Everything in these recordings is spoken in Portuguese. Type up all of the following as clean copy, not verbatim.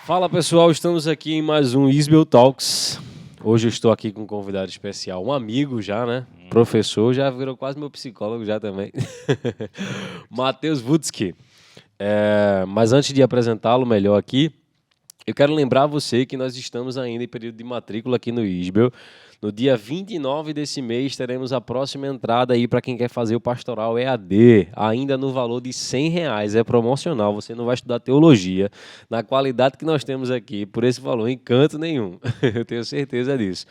Fala pessoal, estamos aqui em mais um Isbel Talks. Hoje eu estou aqui com um convidado especial, um amigo já, né? Professor, já virou quase meu psicólogo já também. Matheus Vutsky. Mas antes de apresentá-lo melhor aqui, eu quero lembrar você que nós estamos ainda em período de matrícula aqui no Isbel. No dia 29 desse mês, teremos a próxima entrada aí para quem quer fazer o pastoral EAD, ainda no valor de R$ 100. É promocional, você não vai estudar teologia na qualidade que nós temos aqui, por esse valor, em canto nenhum. Eu tenho certeza disso.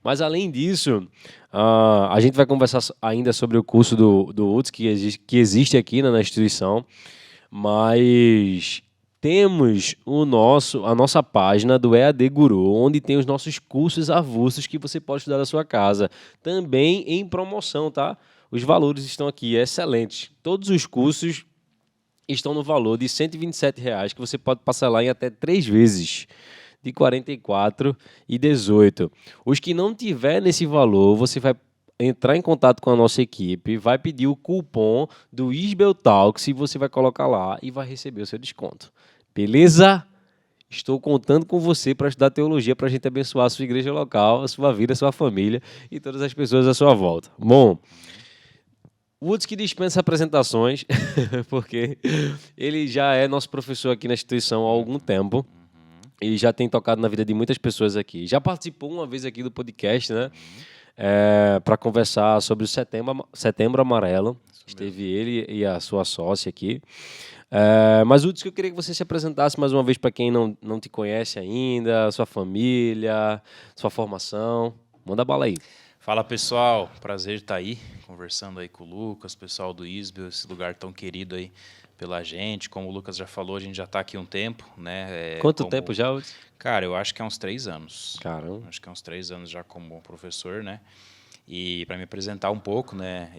Mas, além disso, a gente vai conversar ainda sobre o curso do UTS que existe aqui, né, na instituição, mas temos a nossa página do EAD Guru, onde tem os nossos cursos avulsos que você pode estudar da sua casa. Também em promoção, tá? Os valores estão aqui, excelentes. Todos os cursos estão no valor de R$ 127, que você pode parcelar em até 3 vezes, de R$ 44 e 18. Os que não tiver nesse valor, você vai entrar em contato com a nossa equipe, vai pedir o cupom do Isbel Talks e você vai colocar lá e vai receber o seu desconto. Beleza? Estou contando com você para estudar teologia, para a gente abençoar a sua igreja local, a sua vida, a sua família e todas as pessoas à sua volta. Bom, Woods que dispensa apresentações, porque ele já é nosso professor aqui na instituição há algum tempo e já tem tocado na vida de muitas pessoas aqui. Já participou uma vez aqui do podcast, né? Para conversar sobre o Setembro Amarelo. Esteve ele e a sua sócia aqui. Mas, Uds, que eu queria que você se apresentasse mais uma vez para quem não te conhece ainda, sua família, sua formação. Manda bala aí. Fala pessoal, prazer estar aí, conversando aí com o Lucas, pessoal do Isbel, esse lugar tão querido aí pela gente. Como o Lucas já falou, a gente já está aqui há um tempo, né? Quanto tempo já, Uds? Cara, eu acho que é uns 3 anos. Caramba. Acho que é uns 3 anos já como professor, né? E para me apresentar um pouco, né?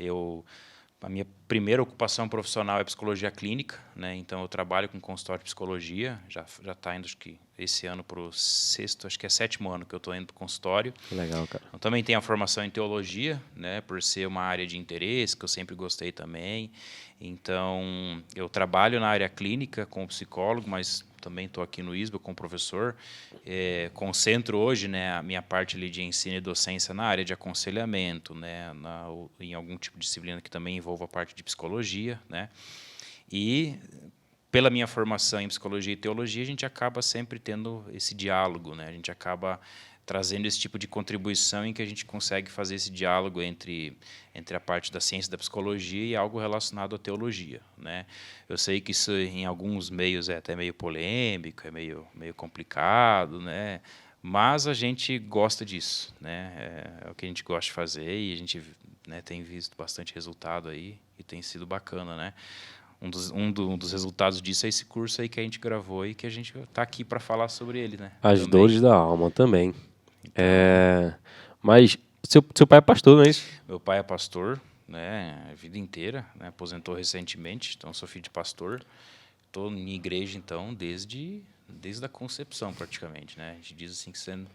A minha primeira ocupação profissional é psicologia clínica, né? Então eu trabalho com consultório de psicologia, já está indo acho que esse ano para o sexto, acho que é 7º ano que eu estou indo para o consultório. Legal, cara. Eu também tenho a formação em teologia, né? Por ser uma área de interesse que eu sempre gostei também. Então eu trabalho na área clínica como psicólogo, mas também estou aqui no Isbel como professor. Concentro hoje, né, a minha parte ali de ensino e docência na área de aconselhamento, né, em algum tipo de disciplina que também envolva a parte de psicologia, né. E pela minha formação em psicologia e teologia, a gente acaba sempre tendo esse diálogo, né. A gente acaba trazendo esse tipo de contribuição em que a gente consegue fazer esse diálogo entre a parte da ciência da psicologia e algo relacionado à teologia, né? Eu sei que isso em alguns meios é até meio polêmico, é meio complicado, né? Mas a gente gosta disso, né? É o que a gente gosta de fazer e a gente, né, tem visto bastante resultado aí e tem sido bacana, né? Um dos resultados disso é esse curso aí que a gente gravou e que a gente está aqui para falar sobre ele, né? As Também. dores da alma também. Mas seu pai é pastor, não é isso? Meu pai é pastor, né, a vida inteira, né, aposentou recentemente, então sou filho de pastor. Estou em igreja, então, desde a concepção, praticamente, né? A gente diz assim que sendo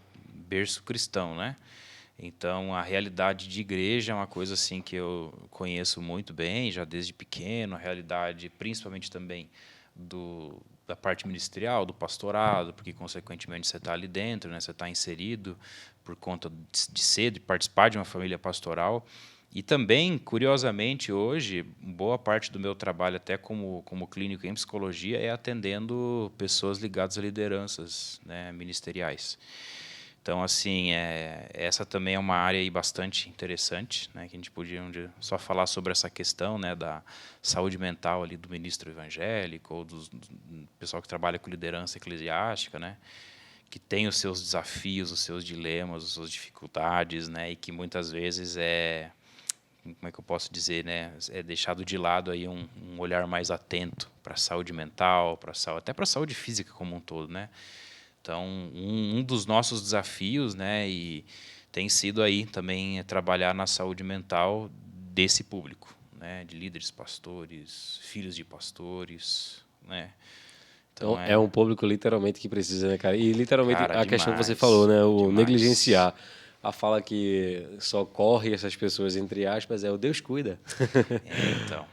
berço cristão, né? Então, a realidade de igreja é uma coisa assim que eu conheço muito bem, já desde pequeno, a realidade, principalmente também da parte ministerial, do pastorado, porque, consequentemente, você está ali dentro, né? Você está inserido por conta de ser, de participar de uma família pastoral. E também, curiosamente, hoje, boa parte do meu trabalho, até como clínico em psicologia, é atendendo pessoas ligadas a lideranças, né, ministeriais. Então, assim, essa também é uma área aí bastante interessante, né, que a gente podia só falar sobre essa questão, né, da saúde mental ali do ministro evangélico ou do pessoal que trabalha com liderança eclesiástica, né, que tem os seus desafios, os seus dilemas, as suas dificuldades, né, e que muitas vezes como é que eu posso dizer, né, é deixado de lado aí um olhar mais atento para a saúde mental, até para a saúde física como um todo, né. Então, um dos nossos desafios, né, e tem sido aí também trabalhar na saúde mental desse público, né, de líderes pastores, filhos de pastores, né. Então, é um público literalmente que precisa, né, cara? E literalmente Cara, a questão que você demais, falou, né? O demais. negligenciar. A fala que socorre essas pessoas, entre aspas, é o Deus cuida. Então.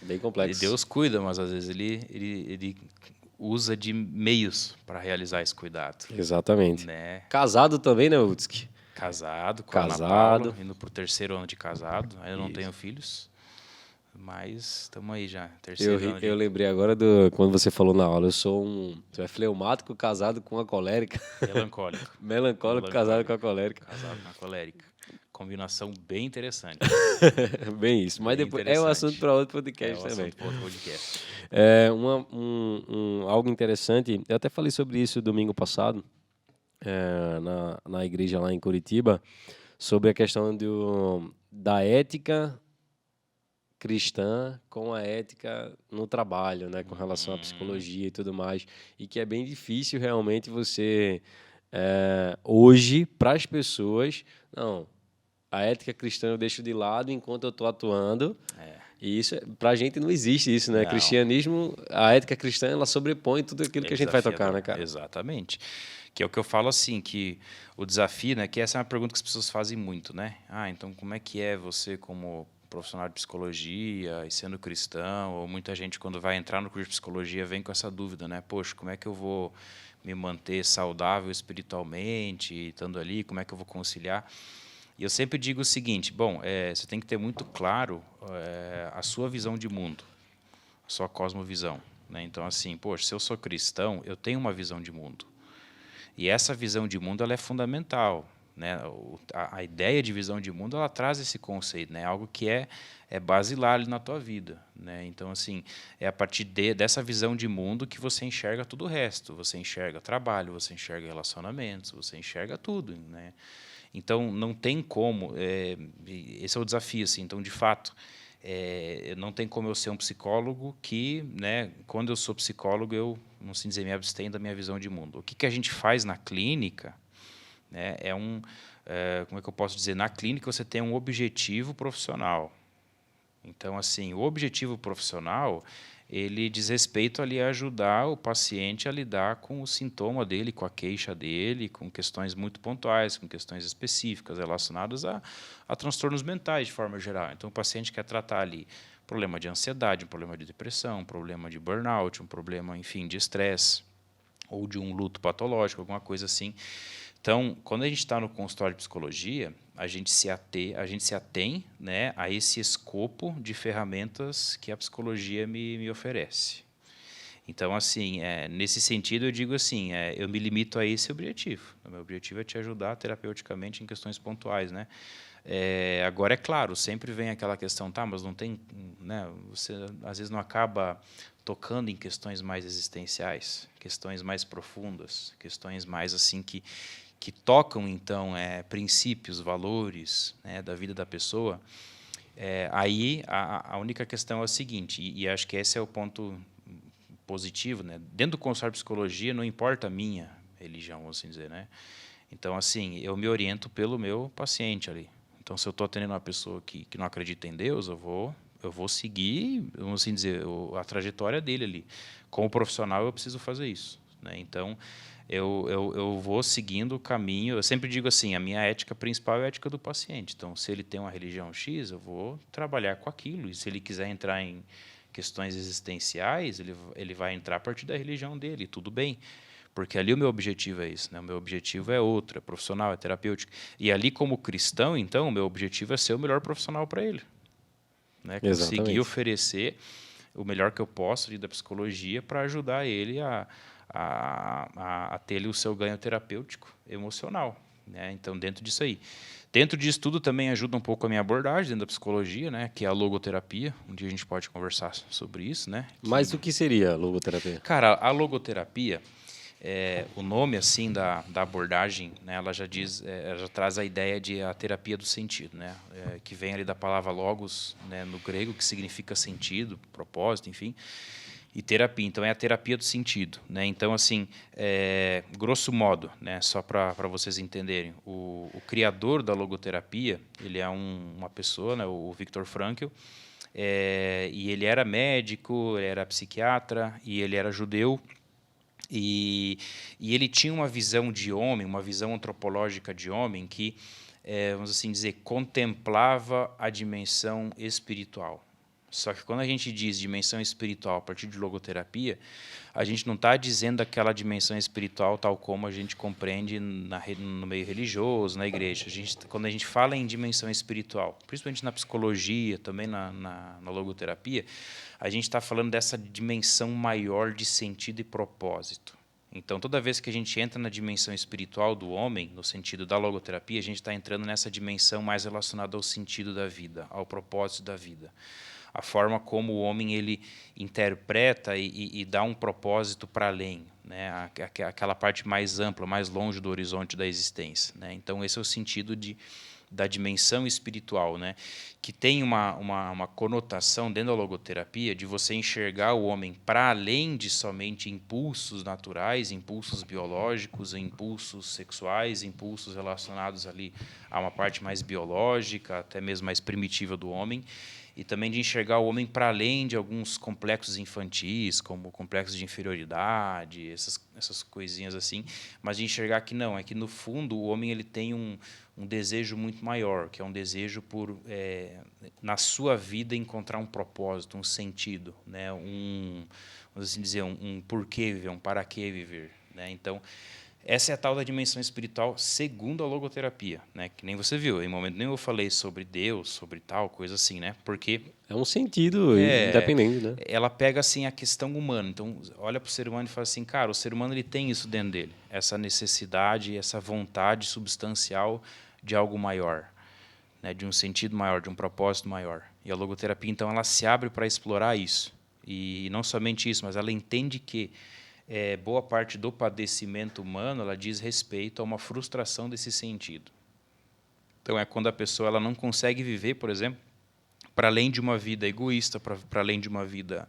Bem complexo. Deus cuida, mas às vezes ele usa de meios para realizar esse cuidado. Exatamente. Né? Casado também, né, Utski? Casado com a Ana Casado. Paula, indo para o 3º ano de casado. Ainda não Isso. tenho filhos, mas estamos aí já, Eu lembrei agora quando você falou na aula, você é fleumático casado com a colérica. Melancólico. Melancólico casado com a colérica. Casado com a colérica. Combinação bem interessante. Bem isso. Mas Bem depois é um assunto para outro podcast também. Assunto para outro podcast. Algo interessante, eu até falei sobre isso domingo passado, na igreja lá em Curitiba, sobre a questão da ética cristã com a ética no trabalho, né, com relação à psicologia e tudo mais, e que é bem difícil realmente você, hoje, para as pessoas, não, a ética cristã eu deixo de lado enquanto eu estou atuando, e isso, para a gente não existe isso, né? Não. Cristianismo, a ética cristã, ela sobrepõe tudo aquilo que a gente vai tocar, né, cara? Exatamente. Que é o que eu falo assim, que o desafio, né, que essa é uma pergunta que as pessoas fazem muito, né? Então como é que é você como profissional de psicologia e sendo cristão, ou muita gente quando vai entrar no curso de psicologia vem com essa dúvida, né? Poxa, como é que eu vou me manter saudável espiritualmente, estando ali, como é que eu vou conciliar? E eu sempre digo o seguinte, você tem que ter muito claro a sua visão de mundo, a sua cosmovisão, né? Então, assim, poxa, se eu sou cristão, eu tenho uma visão de mundo. E essa visão de mundo ela é fundamental, né? A ideia de visão de mundo ela traz esse conceito, né? Algo que é basilar ali na tua vida, né? Então, assim, é a partir dessa visão de mundo que você enxerga tudo o resto. Você enxerga trabalho, você enxerga relacionamentos, você enxerga tudo, né? Então, não tem como... esse é o desafio, assim. Então, de fato, não tem como eu ser um psicólogo que, né, quando eu sou psicólogo, eu, não sei dizer, me abstenho da minha visão de mundo. O que a gente faz na clínica, né, como é que eu posso dizer? Na clínica você tem um objetivo profissional. Então, assim, o objetivo profissional, ele diz respeito ali a ajudar o paciente a lidar com o sintoma dele, com a queixa dele, com questões muito pontuais, com questões específicas relacionadas a transtornos mentais de forma geral. Então, o paciente quer tratar ali problema de ansiedade, um problema de depressão, um problema de burnout, um problema, enfim, de estresse, ou de um luto patológico, alguma coisa assim. Então, quando a gente está no consultório de psicologia, a gente se atém, né, a esse escopo de ferramentas que a psicologia me oferece. Então, assim, nesse sentido, eu digo assim, eu me limito a esse objetivo. O meu objetivo é te ajudar terapeuticamente em questões pontuais, né? Agora, é claro, sempre vem aquela questão, tá, mas não tem, né, você às vezes não acaba tocando em questões mais existenciais, questões mais profundas, questões mais assim que tocam, então, princípios, valores, né, da vida da pessoa. Aí a única questão é o seguinte, e acho que esse é o ponto positivo, né? Dentro do consultório de psicologia, não importa a minha religião, vamos assim dizer, né? Então, assim, eu me oriento pelo meu paciente ali. Então, se eu estou atendendo uma pessoa que não acredita em Deus, eu vou seguir, vamos assim dizer, a trajetória dele ali. Como profissional, eu preciso fazer isso, né? Então, eu vou seguindo o caminho. Eu sempre digo assim, a minha ética principal é a ética do paciente. Então, se ele tem uma religião X, eu vou trabalhar com aquilo. E se ele quiser entrar em questões existenciais, ele vai entrar a partir da religião dele, tudo bem. Porque ali o meu objetivo é isso, né? O meu objetivo é outro, é profissional, é terapêutico. E ali, como cristão, então, o meu objetivo é ser o melhor profissional para ele, né? Conseguir oferecer o melhor que eu posso ali da psicologia para ajudar ele a ter ali o seu ganho terapêutico emocional, né? Então, dentro disso aí. Dentro disso tudo também ajuda um pouco a minha abordagem dentro da psicologia, né? Que é a logoterapia. Um dia a gente pode conversar sobre isso, né? Mas o que seria a logoterapia? Cara, a logoterapia, o nome assim da abordagem, né? Ela já já traz a ideia de a terapia do sentido, né? Que vem ali da palavra logos, né? No grego, que significa sentido, propósito, enfim. E terapia, então é a terapia do sentido, né? Então, assim, grosso modo, né? Só para vocês entenderem, o criador da logoterapia, ele é uma pessoa, né? O Viktor Frankl, e ele era médico, ele era psiquiatra e ele era judeu. E ele tinha uma visão de homem, uma visão antropológica de homem que, vamos assim dizer, contemplava a dimensão espiritual. Só que quando a gente diz dimensão espiritual a partir de logoterapia, a gente não está dizendo aquela dimensão espiritual tal como a gente compreende no meio religioso, na igreja. Quando a gente fala em dimensão espiritual, principalmente na psicologia, também na logoterapia, a gente está falando dessa dimensão maior de sentido e propósito. Então, toda vez que a gente entra na dimensão espiritual do homem, no sentido da logoterapia, a gente está entrando nessa dimensão mais relacionada ao sentido da vida, ao propósito da vida. A forma como o homem ele interpreta e dá um propósito para além, né? Aquela parte mais ampla, mais longe do horizonte da existência, né? Então, esse é o sentido da dimensão espiritual, né? Que tem uma conotação dentro da logoterapia de você enxergar o homem para além de somente impulsos naturais, impulsos biológicos, impulsos sexuais, impulsos relacionados ali a uma parte mais biológica, até mesmo mais primitiva do homem, e também de enxergar o homem para além de alguns complexos infantis, como complexos de inferioridade, essas coisinhas assim, mas de enxergar que não, é que no fundo o homem ele tem um desejo muito maior, que é um desejo por, na sua vida, encontrar um propósito, um sentido, né? Vamos assim dizer, um porquê viver, um para que viver, né? Então, essa é a tal da dimensão espiritual segundo a logoterapia, né? Que nem você viu, em momento nenhum eu falei sobre Deus, sobre tal, coisa assim, né? Porque É um sentido independente, né? ela pega assim a questão humana. Então, olha para o ser humano e fala assim, cara, o ser humano ele tem isso dentro dele, essa necessidade, essa vontade substancial de algo maior, né? De um sentido maior, de um propósito maior. E a logoterapia, então, ela se abre para explorar isso. E não somente isso, mas ela entende que boa parte do padecimento humano ela diz respeito a uma frustração desse sentido. Então, é quando a pessoa ela não consegue viver, por exemplo, para além de uma vida egoísta, para além de uma vida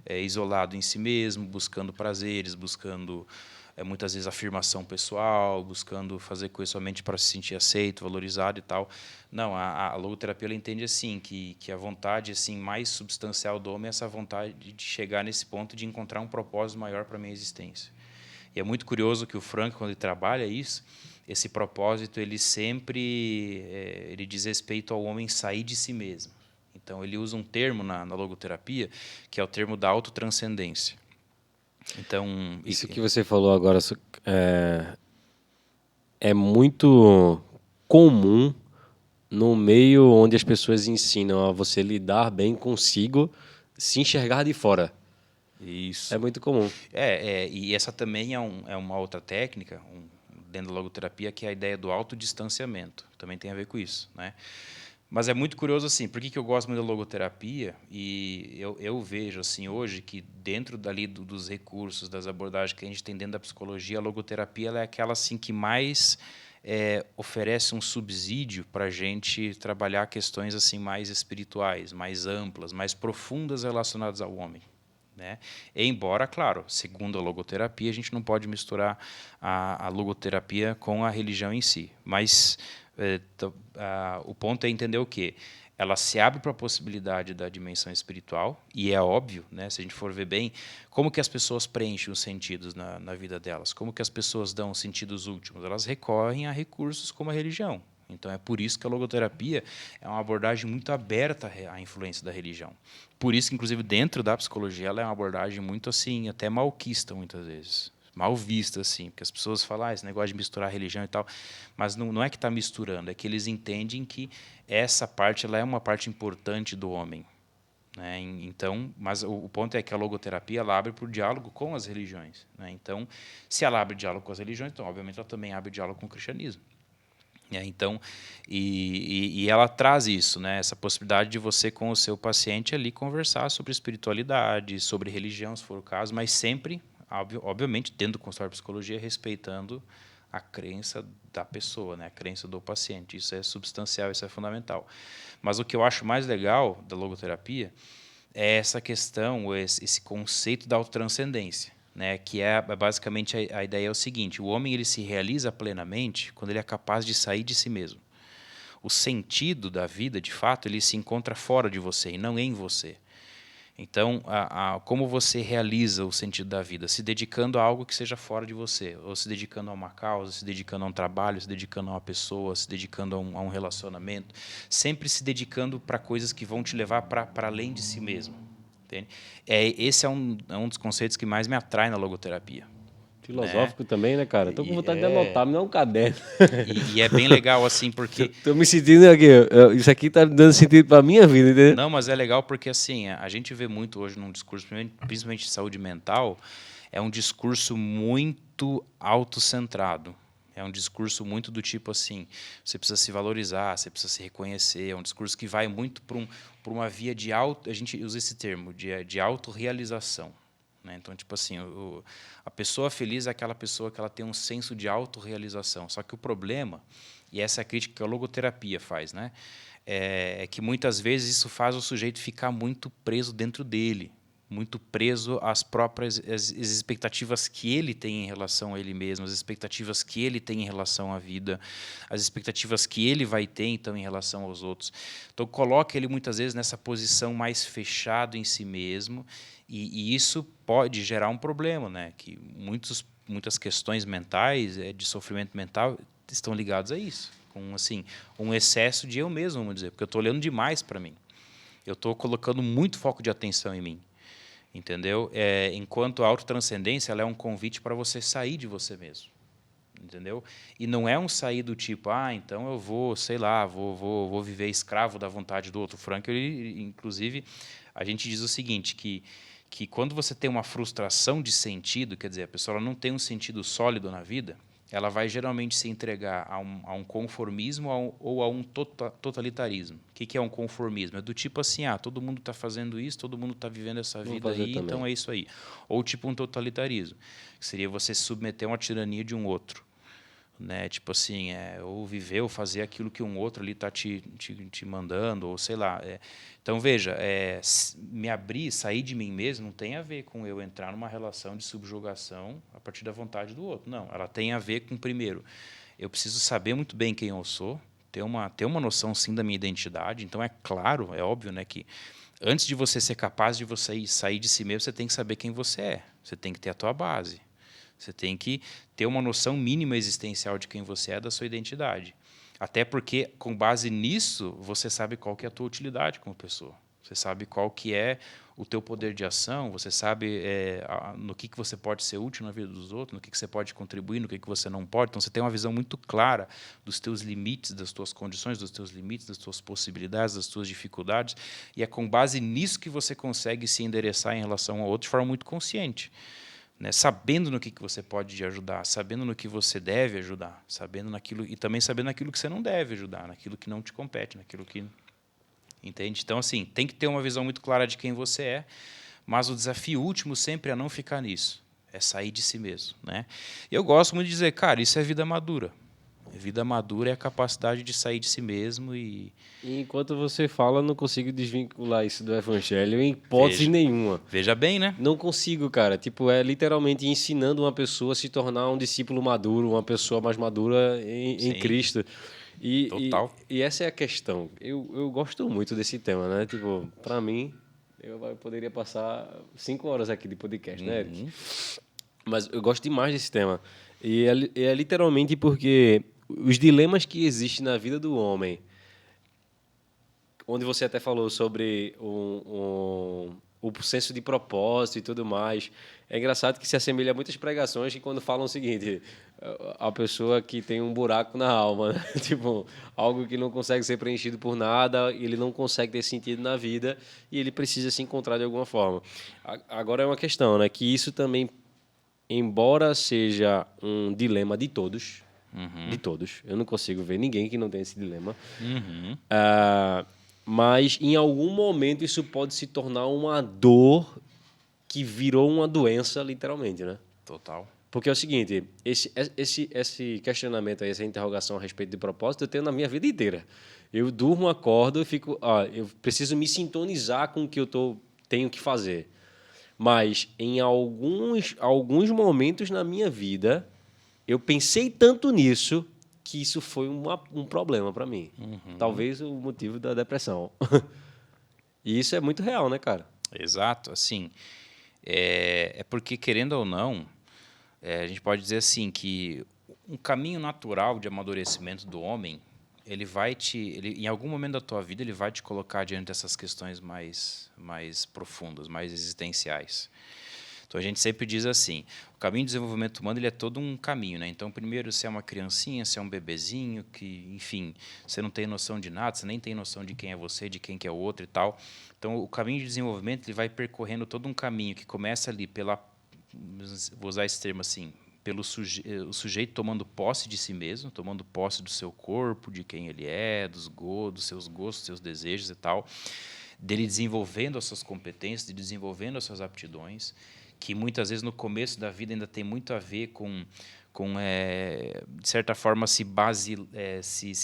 isolado em si mesmo, buscando prazeres, buscando muitas vezes afirmação pessoal, buscando fazer coisas somente para se sentir aceito, valorizado e tal. Não, a logoterapia ela entende assim que a vontade assim mais substancial do homem é essa vontade de chegar nesse ponto de encontrar um propósito maior para a minha existência. E é muito curioso que o Frank, quando ele trabalha isso, esse propósito ele sempre ele diz respeito ao homem sair de si mesmo. Então, ele usa um termo na logoterapia, que é o termo da autotranscendência. Então, isso que você falou agora é muito comum no meio onde as pessoas ensinam a você lidar bem consigo, se enxergar de fora. isso. É muito comum. E essa também é uma outra técnica, dentro da logoterapia, que é a ideia do autodistanciamento. Também tem a ver com isso, né? Mas é muito curioso assim, por que eu gosto muito da logoterapia? E eu vejo assim hoje que dentro dali dos recursos, das abordagens que a gente tem dentro da psicologia, a logoterapia ela é aquela assim que mais oferece um subsídio para a gente trabalhar questões assim mais espirituais, mais amplas, mais profundas relacionadas ao homem, né? Embora, claro, segundo a logoterapia, a gente não pode misturar a logoterapia com a religião em si, mas o ponto é entender o quê? Ela se abre para a possibilidade da dimensão espiritual, e é óbvio, né, se a gente for ver bem, como que as pessoas preenchem os sentidos na vida delas, como que as pessoas dão sentidos últimos, elas recorrem a recursos como a religião. Então, é por isso que a logoterapia é uma abordagem muito aberta à influência da religião. Por isso que, inclusive, dentro da psicologia, ela é uma abordagem muito assim, até malquista, muitas vezes. Mal vista, assim, porque as pessoas falam esse negócio de misturar religião e tal, mas não é que está misturando, é que eles entendem que essa parte ela é uma parte importante do homem, né? Então, mas o ponto é que a logoterapia ela abre para o diálogo com as religiões, né? Então, se ela abre diálogo com as religiões, então, obviamente, ela também abre diálogo com o cristianismo. Então, e ela traz isso, né? Essa possibilidade de você com o seu paciente ali conversar sobre espiritualidade, sobre religião, se for o caso, mas sempre, obviamente, dentro do consultório de psicologia, respeitando a crença da pessoa, né? A crença do paciente. Isso é substancial, isso é fundamental. Mas o que eu acho mais legal da logoterapia é essa questão, esse conceito da autotranscendência, né, que é basicamente a ideia é o seguinte: o homem ele se realiza plenamente quando ele é capaz de sair de si mesmo. O sentido da vida, de fato, ele se encontra fora de você e não em você. Então, como você realiza o sentido da vida? Se dedicando a algo que seja fora de você, ou se dedicando a uma causa, se dedicando a um trabalho, se dedicando a uma pessoa, se dedicando a um relacionamento, sempre se dedicando para coisas que vão te levar para além de si mesmo. Entende? Esse é um dos conceitos que mais me atrai na logoterapia. Filosófico também, né, cara? Tô com vontade de anotar, me dá um caderno. E é bem legal, assim, porque... Tô me sentindo aqui, isso aqui tá dando sentido pra minha vida, entendeu? Não, mas é legal porque, assim, a gente vê muito hoje num discurso, principalmente de saúde mental, é um discurso muito autocentrado. É um discurso muito do tipo assim, você precisa se valorizar, você precisa se reconhecer. É um discurso que vai muito para uma via de a gente usa esse termo, de autorrealização. Né? Então, tipo assim, a pessoa feliz é aquela pessoa que ela tem um senso de autorrealização. Só que o problema, e essa é a crítica que a logoterapia faz, né? É que muitas vezes isso faz o sujeito ficar muito preso dentro dele, muito preso às próprias as expectativas que ele tem em relação a ele mesmo, as expectativas que ele tem em relação à vida, as expectativas que ele vai ter então em relação aos outros. Então coloca ele muitas vezes nessa posição mais fechado em si mesmo, e isso pode gerar um problema, né? Que muitas questões mentais, de sofrimento mental, estão ligados a isso, com assim um excesso de eu mesmo, vamos dizer, porque eu estou olhando demais para mim, eu estou colocando muito foco de atenção em mim. Entendeu? Enquanto a autotranscendência, ela é um convite para você sair de você mesmo. Entendeu? E não é um sair do tipo, então eu vou, sei lá, vou viver escravo da vontade do outro. O Frankl, inclusive, a gente diz o seguinte, que quando você tem uma frustração de sentido, quer dizer, a pessoa ela não tem um sentido sólido na vida, ela vai geralmente se entregar a um conformismo ou a um totalitarismo. O que é um conformismo? É do tipo assim, todo mundo está fazendo isso, todo mundo está vivendo essa vida aí, também. Então é isso aí. Ou tipo um totalitarismo, que seria você se submeter a uma tirania de um outro. Né? Tipo assim, ou viver ou fazer aquilo que um outro ali está te mandando, ou sei lá. Então, veja, me abrir, sair de mim mesmo, não tem a ver com eu entrar numa relação de subjugação a partir da vontade do outro. Não, ela tem a ver com, primeiro, eu preciso saber muito bem quem eu sou, ter uma noção, sim, da minha identidade. Então, é claro, é óbvio, né, que antes de você ser capaz de você sair de si mesmo, você tem que saber quem você é. Você tem que ter a tua base. Você tem que ter uma noção mínima existencial de quem você é, da sua identidade. Até porque, com base nisso, você sabe qual que é a tua utilidade como pessoa. Você sabe qual que é o teu poder de ação, você sabe no que você pode ser útil na vida dos outros, no que você pode contribuir, no que você não pode. Então, você tem uma visão muito clara dos teus limites, das tuas condições, dos teus limites, das tuas possibilidades, das tuas dificuldades. E é com base nisso que você consegue se endereçar em relação ao outro de forma muito consciente. Né, sabendo no que você pode ajudar, sabendo no que você deve ajudar, sabendo naquilo e também sabendo naquilo que você não deve ajudar, naquilo que não te compete, naquilo que, entende? Então, assim, tem que ter uma visão muito clara de quem você é, mas o desafio último sempre é não ficar nisso, é sair de si mesmo, né? Eu gosto muito de dizer, cara, isso é vida madura. Vida madura é a capacidade de sair de si mesmo e enquanto você fala, eu não consigo desvincular isso do evangelho em hipótese nenhuma. Veja bem, né? Não consigo, cara. Tipo, é literalmente ensinando uma pessoa a se tornar um discípulo maduro, uma pessoa mais madura em Cristo. Total. E essa é a questão. Eu gosto muito desse tema, né? Tipo, pra mim, eu poderia passar 5 horas aqui de podcast, né, Eric? Mas eu gosto demais desse tema. E é literalmente porque os dilemas que existem na vida do homem, onde você até falou sobre o senso de propósito e tudo mais, é engraçado que se assemelha a muitas pregações que quando falam o seguinte, a pessoa que tem um buraco na alma, né? Tipo, algo que não consegue ser preenchido por nada, ele não consegue ter sentido na vida e ele precisa se encontrar de alguma forma. Agora é uma questão, né? Que isso também, embora seja um dilema de todos, eu não consigo ver ninguém que não tenha esse dilema, mas em algum momento isso pode se tornar uma dor que virou uma doença, literalmente, né? Total. Porque é o seguinte, esse questionamento aí, essa interrogação a respeito de propósito, eu tenho na minha vida inteira. Eu durmo, acordo e fico, eu preciso me sintonizar com o que eu tenho que fazer. Mas em alguns momentos na minha vida, eu pensei tanto nisso que isso foi um problema para mim. Talvez o motivo da depressão. E isso é muito real, né, cara? Exato, assim, é porque, querendo ou não, a gente pode dizer assim que um caminho natural de amadurecimento do homem, em algum momento da tua vida, ele vai te colocar diante dessas questões mais profundas, mais existenciais. Então a gente sempre diz assim, o caminho de desenvolvimento humano ele é todo um caminho, né? Então primeiro você é uma criancinha, você é um bebezinho, que, enfim, você não tem noção de nada, você nem tem noção de quem é você, de quem que é o outro e tal. Então o caminho de desenvolvimento ele vai percorrendo todo um caminho que começa ali vou usar esse termo assim, o sujeito tomando posse de si mesmo, tomando posse do seu corpo, de quem ele é, dos seus gostos, dos seus desejos e tal, dele desenvolvendo as suas competências, de desenvolvendo as suas aptidões, que muitas vezes no começo da vida ainda tem muito a ver com de certa forma, se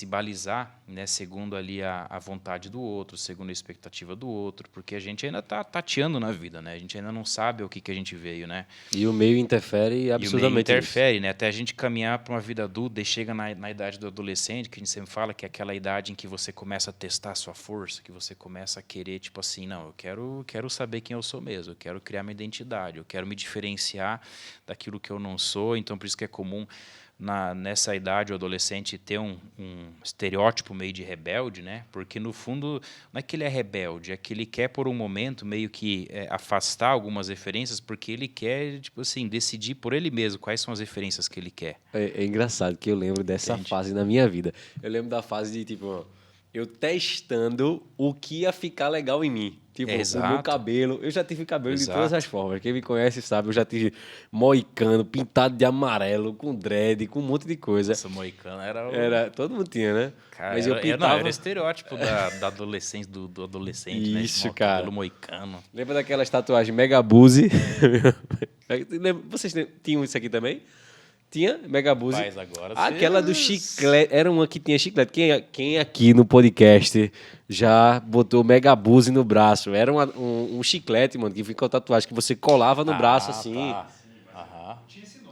balizar, né, segundo ali a vontade do outro, segundo a expectativa do outro, porque a gente ainda está tateando na vida, né? A gente ainda não sabe o que a gente veio, né? E o meio interfere E o meio absurdamente nisso. interfere, né? Até a gente caminhar para uma vida adulta e chega na idade do adolescente, que a gente sempre fala que é aquela idade em que você começa a testar a sua força, que você começa a querer, tipo assim, não, eu quero saber quem eu sou mesmo, eu quero criar minha identidade, eu quero me diferenciar daquilo que eu não sou. Então, por isso que é comum nessa idade o adolescente ter um estereótipo meio de rebelde, né? Porque no fundo não é que ele é rebelde, é que ele quer por um momento meio que afastar algumas referências, porque ele quer, tipo assim, decidir por ele mesmo quais são as referências que ele quer. É engraçado que eu lembro dessa Entende? fase na minha vida. Eu lembro da fase de, tipo, eu testando o que ia ficar legal em mim. Tipo, o meu Exato. cabelo. Eu já tive cabelo de todas Exato. as formas. Quem me conhece sabe, eu já tive moicano, pintado de amarelo, com dread, com um monte de coisa. Essa moicano era Todo mundo tinha, né? Cara, Mas eu pintava. era estereótipo da adolescência, do adolescente, né? Isso, Cabelo cara. moicano. Lembra daquelas tatuagens Megabuse? Vocês tinham isso aqui também? Tinha Megabuse. Rapaz, agora Aquela do vocês- chiclete. Era uma que tinha chiclete. Quem aqui no podcast já botou Megabuse no braço? Era um chiclete, mano, que ficou tatuagem que você colava no braço assim. Tá. Aham.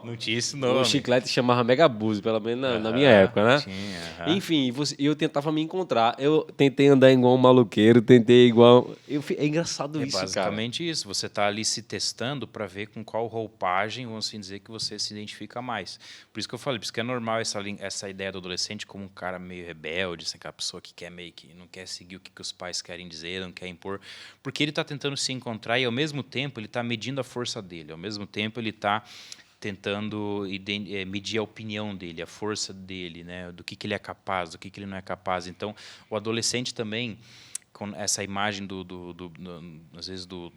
Não tinha esse O nome. chiclete chamava Megabuse, pelo menos na minha Aham, época, né? tinha, aham. Enfim, eu tentava me encontrar. Eu tentei andar igual um maluqueiro, tentei igual. É engraçado É isso, cara. basicamente isso. Você está ali se testando para ver com qual roupagem, vamos assim dizer, que você se identifica mais. Por isso que eu falei, por isso que é normal essa ideia do adolescente como um cara meio rebelde, assim, aquela pessoa que quer meio que não quer seguir o que os pais querem dizer, não quer impor, porque ele está tentando se encontrar e ao mesmo tempo ele está medindo a força dele, ao mesmo tempo ele está tentando medir a opinião dele, a força dele, né, do que ele é capaz, do que ele não é capaz. Então, o adolescente também, com essa imagem às vezes do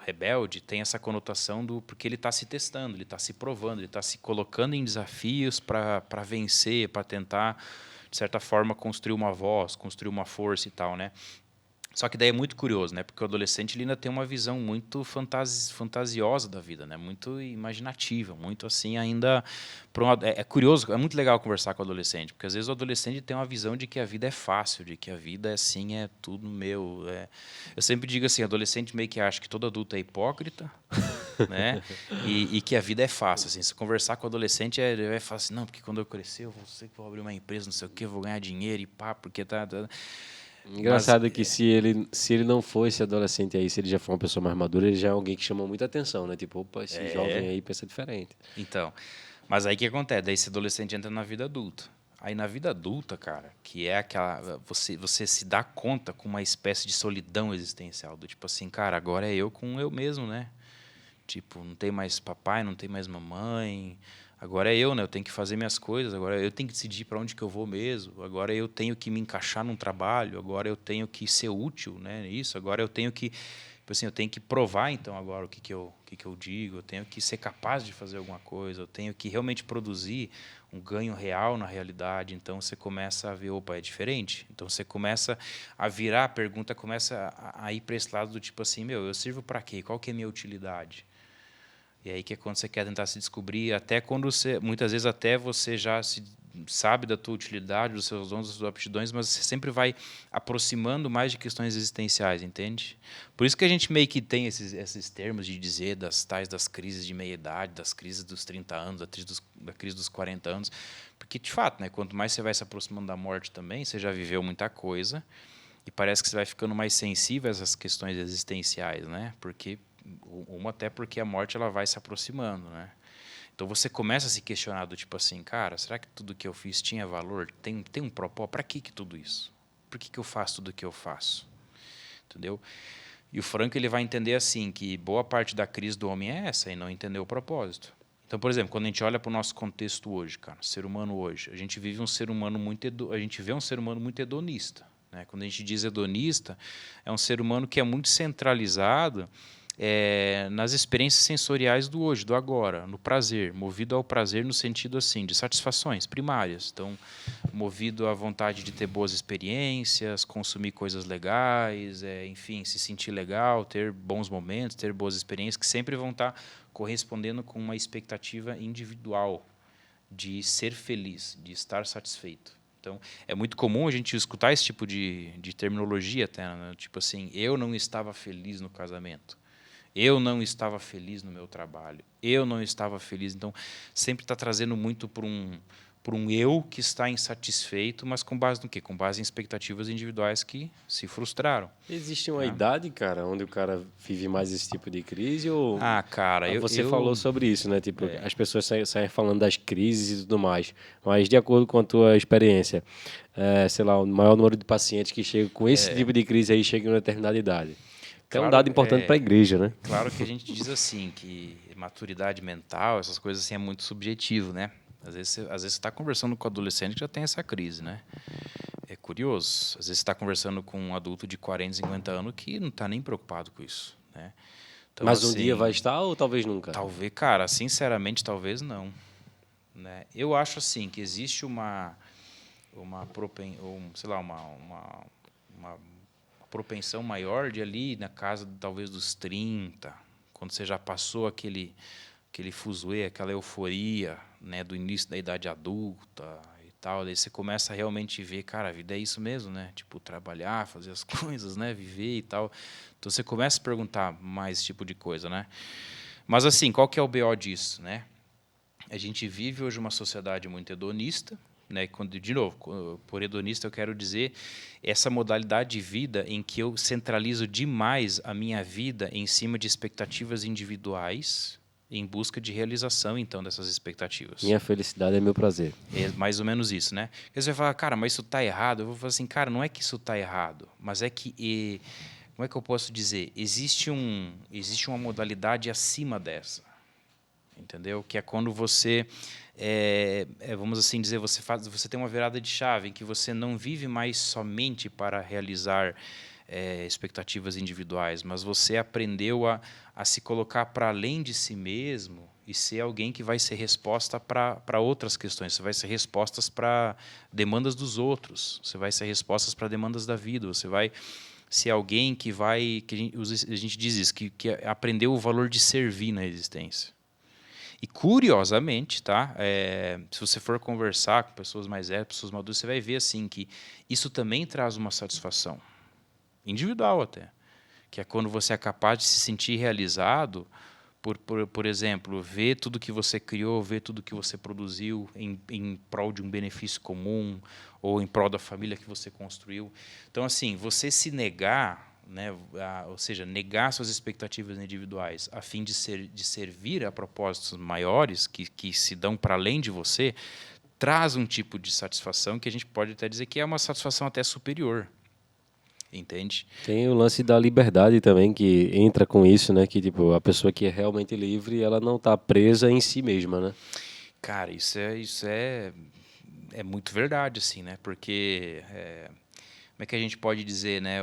rebelde, tem essa conotação porque ele está se testando, ele está se provando, ele está se colocando em desafios para vencer, para tentar, de certa forma, construir uma voz, construir uma força e tal, né? Só que daí é muito curioso, né? Porque o adolescente ele ainda tem uma visão muito fantasiosa da vida, né? Muito imaginativa, muito assim ainda. É curioso, é muito legal conversar com o adolescente, porque às vezes o adolescente tem uma visão de que a vida é fácil, de que a vida assim é tudo meu. Eu sempre digo assim, adolescente meio que acha que todo adulto é hipócrita, né? E que a vida é fácil. Assim, se conversar com o adolescente é fácil, assim, não, porque quando eu crescer eu vou abrir uma empresa, não sei o quê, vou ganhar dinheiro e pá, porque tá. Engraçado que se ele não for esse adolescente aí, se ele já for uma pessoa mais madura, ele já é alguém que chama muita atenção, né? Tipo, opa, esse jovem aí pensa diferente. Então, mas aí o que acontece? Daí esse adolescente entra na vida adulta. Aí na vida adulta, cara, que é aquela. Você se dá conta com uma espécie de solidão existencial. Do tipo assim, cara, agora é eu com eu mesmo, né? Tipo, não tem mais papai, não tem mais mamãe. Agora é eu, né? Eu tenho que fazer minhas coisas. Agora eu tenho que decidir para onde que eu vou mesmo. Agora eu tenho que me encaixar num trabalho. Agora eu tenho que ser útil, né? Isso. Agora eu tenho que, tipo assim, eu tenho que provar então agora o que eu digo. Eu tenho que ser capaz de fazer alguma coisa. Eu tenho que realmente produzir um ganho real na realidade. Então você começa a ver, opa, é diferente. Então você começa a virar a pergunta, começa a ir para esse lado do tipo assim, meu, eu sirvo para quê? Qual que é a minha utilidade? E aí que é quando você quer tentar se descobrir, até quando muitas vezes até você já sabe da tua utilidade, dos seus dons, das suas aptidões, mas você sempre vai aproximando mais de questões existenciais, entende? Por isso que a gente meio que tem esses termos de dizer das crises de meia-idade, das crises dos 30 anos, da crise dos 40 anos, porque, de fato, né, quanto mais você vai se aproximando da morte também, você já viveu muita coisa, E parece que você vai ficando mais sensível a essas questões existenciais, né? Até porque a morte ela vai se aproximando, né? Então você começa a se questionar do tipo assim, cara, será que tudo que eu fiz tinha valor? Tem um propósito? Para que tudo isso? Por que eu faço tudo o que eu faço? Entendeu? E o Franco ele vai entender assim que boa parte da crise do homem é essa e não entender o propósito. Então, por exemplo, quando a gente olha para o nosso contexto hoje, cara, ser humano hoje, a gente vê um ser humano muito hedonista, né? Quando a gente diz hedonista, é um ser humano que é muito centralizado nas experiências sensoriais do hoje, do agora, no prazer, movido ao prazer no sentido assim de satisfações primárias. Então, movido à vontade de ter boas experiências, consumir coisas legais, enfim, se sentir legal, ter bons momentos, ter boas experiências que sempre vão estar correspondendo com uma expectativa individual de ser feliz, de estar satisfeito. Então, é muito comum a gente escutar esse tipo de terminologia até, né? Tipo assim, eu não estava feliz no casamento. Eu não estava feliz no meu trabalho. Eu não estava feliz. Então, sempre está trazendo muito por um eu que está insatisfeito, mas com base no quê? Com base em expectativas individuais que se frustraram. Existe uma idade, cara, onde o cara vive mais esse tipo de crise? Ou Cara, você falou sobre isso, né? Tipo, as pessoas saem falando das crises e tudo mais. Mas de acordo com a tua experiência, sei lá, o maior número de pacientes que chegam com esse tipo de crise aí chegam em uma determinada idade. Que é um dado importante para a igreja, né? Claro que a gente diz assim, que maturidade mental, essas coisas assim, é muito subjetivo, né? Às vezes você está conversando com um adolescente que já tem essa crise, né? É curioso. Às vezes você está conversando com um adulto de 40, 50 anos que não está nem preocupado com isso, né? Então, Mas um assim, dia vai estar ou talvez nunca? Talvez, cara, sinceramente, talvez não, né? Eu acho assim que existe sei lá, uma propensão maior de ali na casa talvez dos 30, quando você já passou aquele fuzuê, aquela euforia, né, do início da idade adulta e tal, daí você começa a realmente ver, cara, a vida é isso mesmo, né? Tipo, trabalhar, fazer as coisas, né, viver e tal. Então você começa a perguntar mais esse tipo de coisa, né? Mas assim, qual que é o BO disso, né? A gente vive hoje uma sociedade muito hedonista, né? Quando, de novo, por hedonista eu quero dizer essa modalidade de vida em que eu centralizo demais a minha vida em cima de expectativas individuais em busca de realização, então, dessas expectativas. Minha felicidade é meu prazer. É mais ou menos isso, né? Porque você vai falar, cara, mas isso está errado. Eu vou falar assim, cara, não é que isso está errado, mas é que, como é que eu posso dizer? Existe uma modalidade acima dessa. Entendeu? Que é quando você, vamos assim dizer, você tem uma virada de chave em que você não vive mais somente para realizar expectativas individuais, mas você aprendeu a se colocar para além de si mesmo e ser alguém que vai ser resposta para outras questões. Você vai ser respostas para demandas dos outros. Você vai ser respostas para demandas da vida. Você vai ser alguém que a gente diz isso, que aprendeu o valor de servir na existência. E, curiosamente, tá? Se você for conversar com pessoas mais velhas, pessoas maduras, você vai ver assim, que isso também traz uma satisfação, individual até, que é quando você é capaz de se sentir realizado por exemplo, ver tudo que você criou, ver tudo que você produziu em prol de um benefício comum ou em prol da família que você construiu. Então, assim, você se negar, né, ou seja, negar suas expectativas individuais a fim de servir a propósitos maiores que se dão para além de você, traz um tipo de satisfação que a gente pode até dizer que é uma satisfação até superior. Entende? Tem o lance da liberdade também que entra com isso, né? Que tipo, a pessoa que é realmente livre, ela não está presa em si mesma, né? Cara, isso é muito verdade, assim, né? Porque como é que a gente pode dizer, né?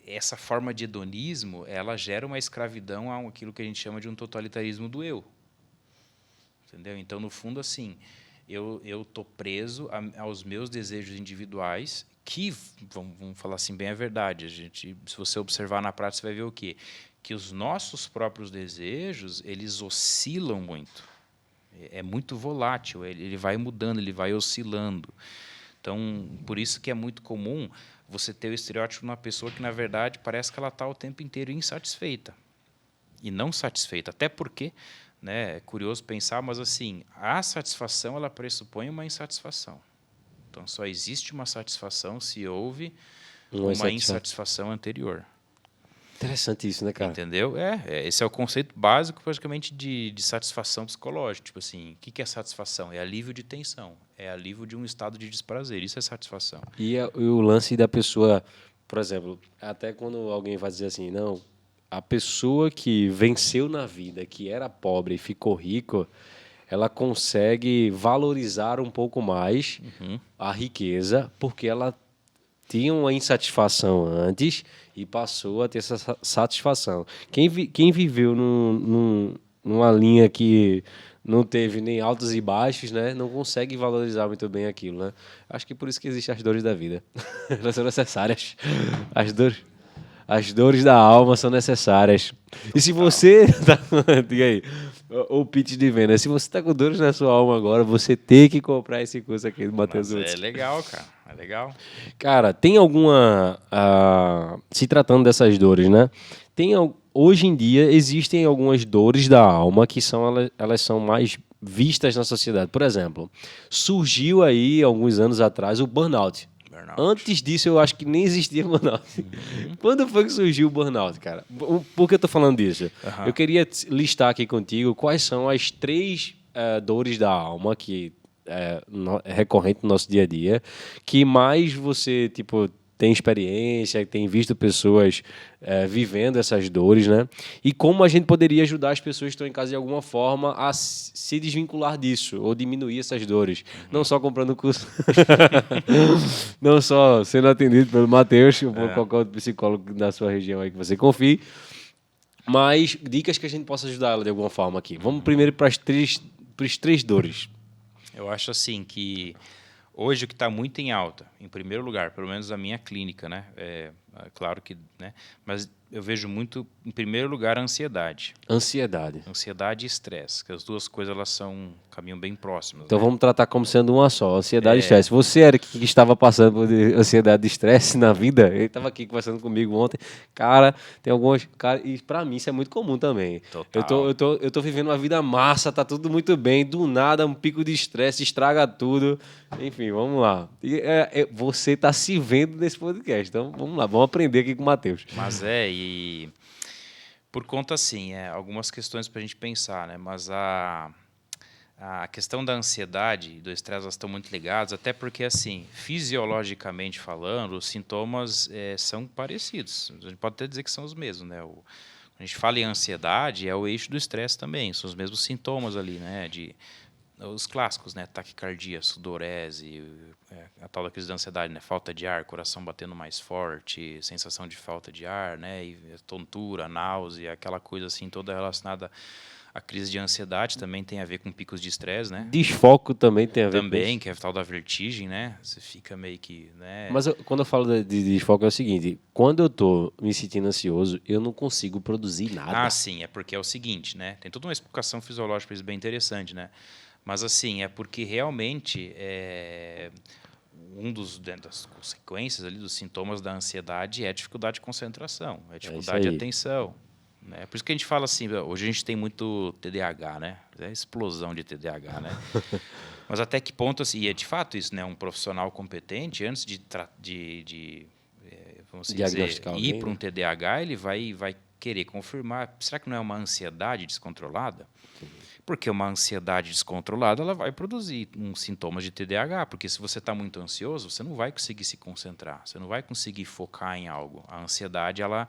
Essa forma de hedonismo, ela gera uma escravidão a aquilo que a gente chama de um totalitarismo do eu. Entendeu? Então, no fundo, assim, eu tô preso aos meus desejos individuais, que, vamos falar assim, bem a verdade. Se você observar na prática, você vai ver o quê? Que os nossos próprios desejos, eles oscilam muito. É muito volátil, ele vai mudando, ele vai oscilando. Então, por isso que é muito comum você ter o estereótipo de uma pessoa que, na verdade, parece que ela está o tempo inteiro insatisfeita. E não satisfeita. Até porque, né, é curioso pensar, mas assim, a satisfação ela pressupõe uma insatisfação. Então, só existe uma satisfação se houve uma insatisfação anterior. Interessante isso, né, cara? Entendeu? Esse é o conceito básico, praticamente, de satisfação psicológica. Tipo assim, o que é satisfação? É alívio de tensão. É alívio de um estado de desprazer. Isso é satisfação. E o lance da pessoa, por exemplo, até quando alguém vai dizer assim, não, a pessoa que venceu na vida, que era pobre e ficou rico, ela consegue valorizar um pouco mais a riqueza, porque ela tinha uma insatisfação antes e passou a ter essa satisfação. Quem viveu numa linha que não teve nem altos e baixos, né, não consegue valorizar muito bem aquilo, né? Acho que por isso que existem as dores da vida. Elas são necessárias. As dores, as dores da alma são necessárias. E se você diga aí, o pitch de venda, se você está com dores na sua alma agora, você tem que comprar esse curso aqui do Matheus Mas Woods. é legal, cara. É legal. Cara, tem alguma. Se tratando dessas dores, né? Hoje em dia existem algumas dores da alma que elas são mais vistas na sociedade. Por exemplo, surgiu aí, alguns anos atrás, o burnout. Burnout. Antes disso, eu acho que nem existia burnout. Quando foi que surgiu o burnout, cara? Por que eu tô falando disso? Eu queria listar aqui contigo quais são as 3 dores da alma que é recorrente no nosso dia a dia, que mais você, tipo, tem experiência, tem visto pessoas vivendo essas dores, né? E como a gente poderia ajudar as pessoas que estão em casa de alguma forma a se desvincular disso, ou diminuir essas dores. Não só comprando curso, não só sendo atendido pelo Matheus, ou por qualquer outro psicólogo da sua região aí que você confie, mas dicas que a gente possa ajudar ela de alguma forma aqui. Vamos primeiro para as 3 dores. Eu acho assim que hoje o que está muito em alta, em primeiro lugar, pelo menos a minha clínica, né? É claro que, né? Mas eu vejo muito, em primeiro lugar, a ansiedade. Ansiedade. Ansiedade e estresse, que as duas coisas elas caminham bem próximas. Então né? vamos tratar como sendo uma só, ansiedade e estresse. Você, Eric, que estava passando por ansiedade e estresse na vida, ele estava aqui conversando comigo ontem. Cara, tem algumas. Cara, e para mim isso é muito comum também. Total. Eu tô vivendo uma vida massa, tá tudo muito bem, do nada um pico de estresse, estraga tudo. Enfim, vamos lá. E, você tá se vendo nesse podcast, então vamos lá, vamos aprender aqui com o Matheus. Mas e por conta, assim, algumas questões para a gente pensar, né? Mas a questão da ansiedade e do estresse elas estão muito ligadas, até porque, assim, fisiologicamente falando, os sintomas são parecidos. A gente pode até dizer que são os mesmos, né? Quando a gente fala em ansiedade, é o eixo do estresse também, são os mesmos sintomas ali, né? Os clássicos, né? Taquicardia, sudorese, a tal da crise de ansiedade, né? Falta de ar, coração batendo mais forte, sensação de falta de ar, né? E tontura, náusea, aquela coisa assim toda relacionada à crise de ansiedade, também tem a ver com picos de estresse, né? Desfoco também tem a ver com Também, isso. que é a tal da vertigem, né? Você fica meio que, né? Mas quando eu falo de desfoco é o seguinte, quando eu tô me sentindo ansioso, eu não consigo produzir nada. Ah, sim, é porque é o seguinte, né? Tem toda uma explicação fisiológica para isso bem interessante, né? Mas assim, é porque realmente das consequências ali dos sintomas da ansiedade é a dificuldade de concentração, é a dificuldade de atenção. Né? Por isso que a gente fala assim, hoje a gente tem muito TDAH, né? É explosão de TDAH, né? Mas até que ponto, assim, e é de fato isso, né? Um profissional competente, antes vamos dizer, ir para um TDAH, ele vai querer confirmar, será que não é uma ansiedade descontrolada? Porque uma ansiedade descontrolada ela vai produzir sintomas de TDAH, porque se você está muito ansioso, você não vai conseguir se concentrar, você não vai conseguir focar em algo. A ansiedade ela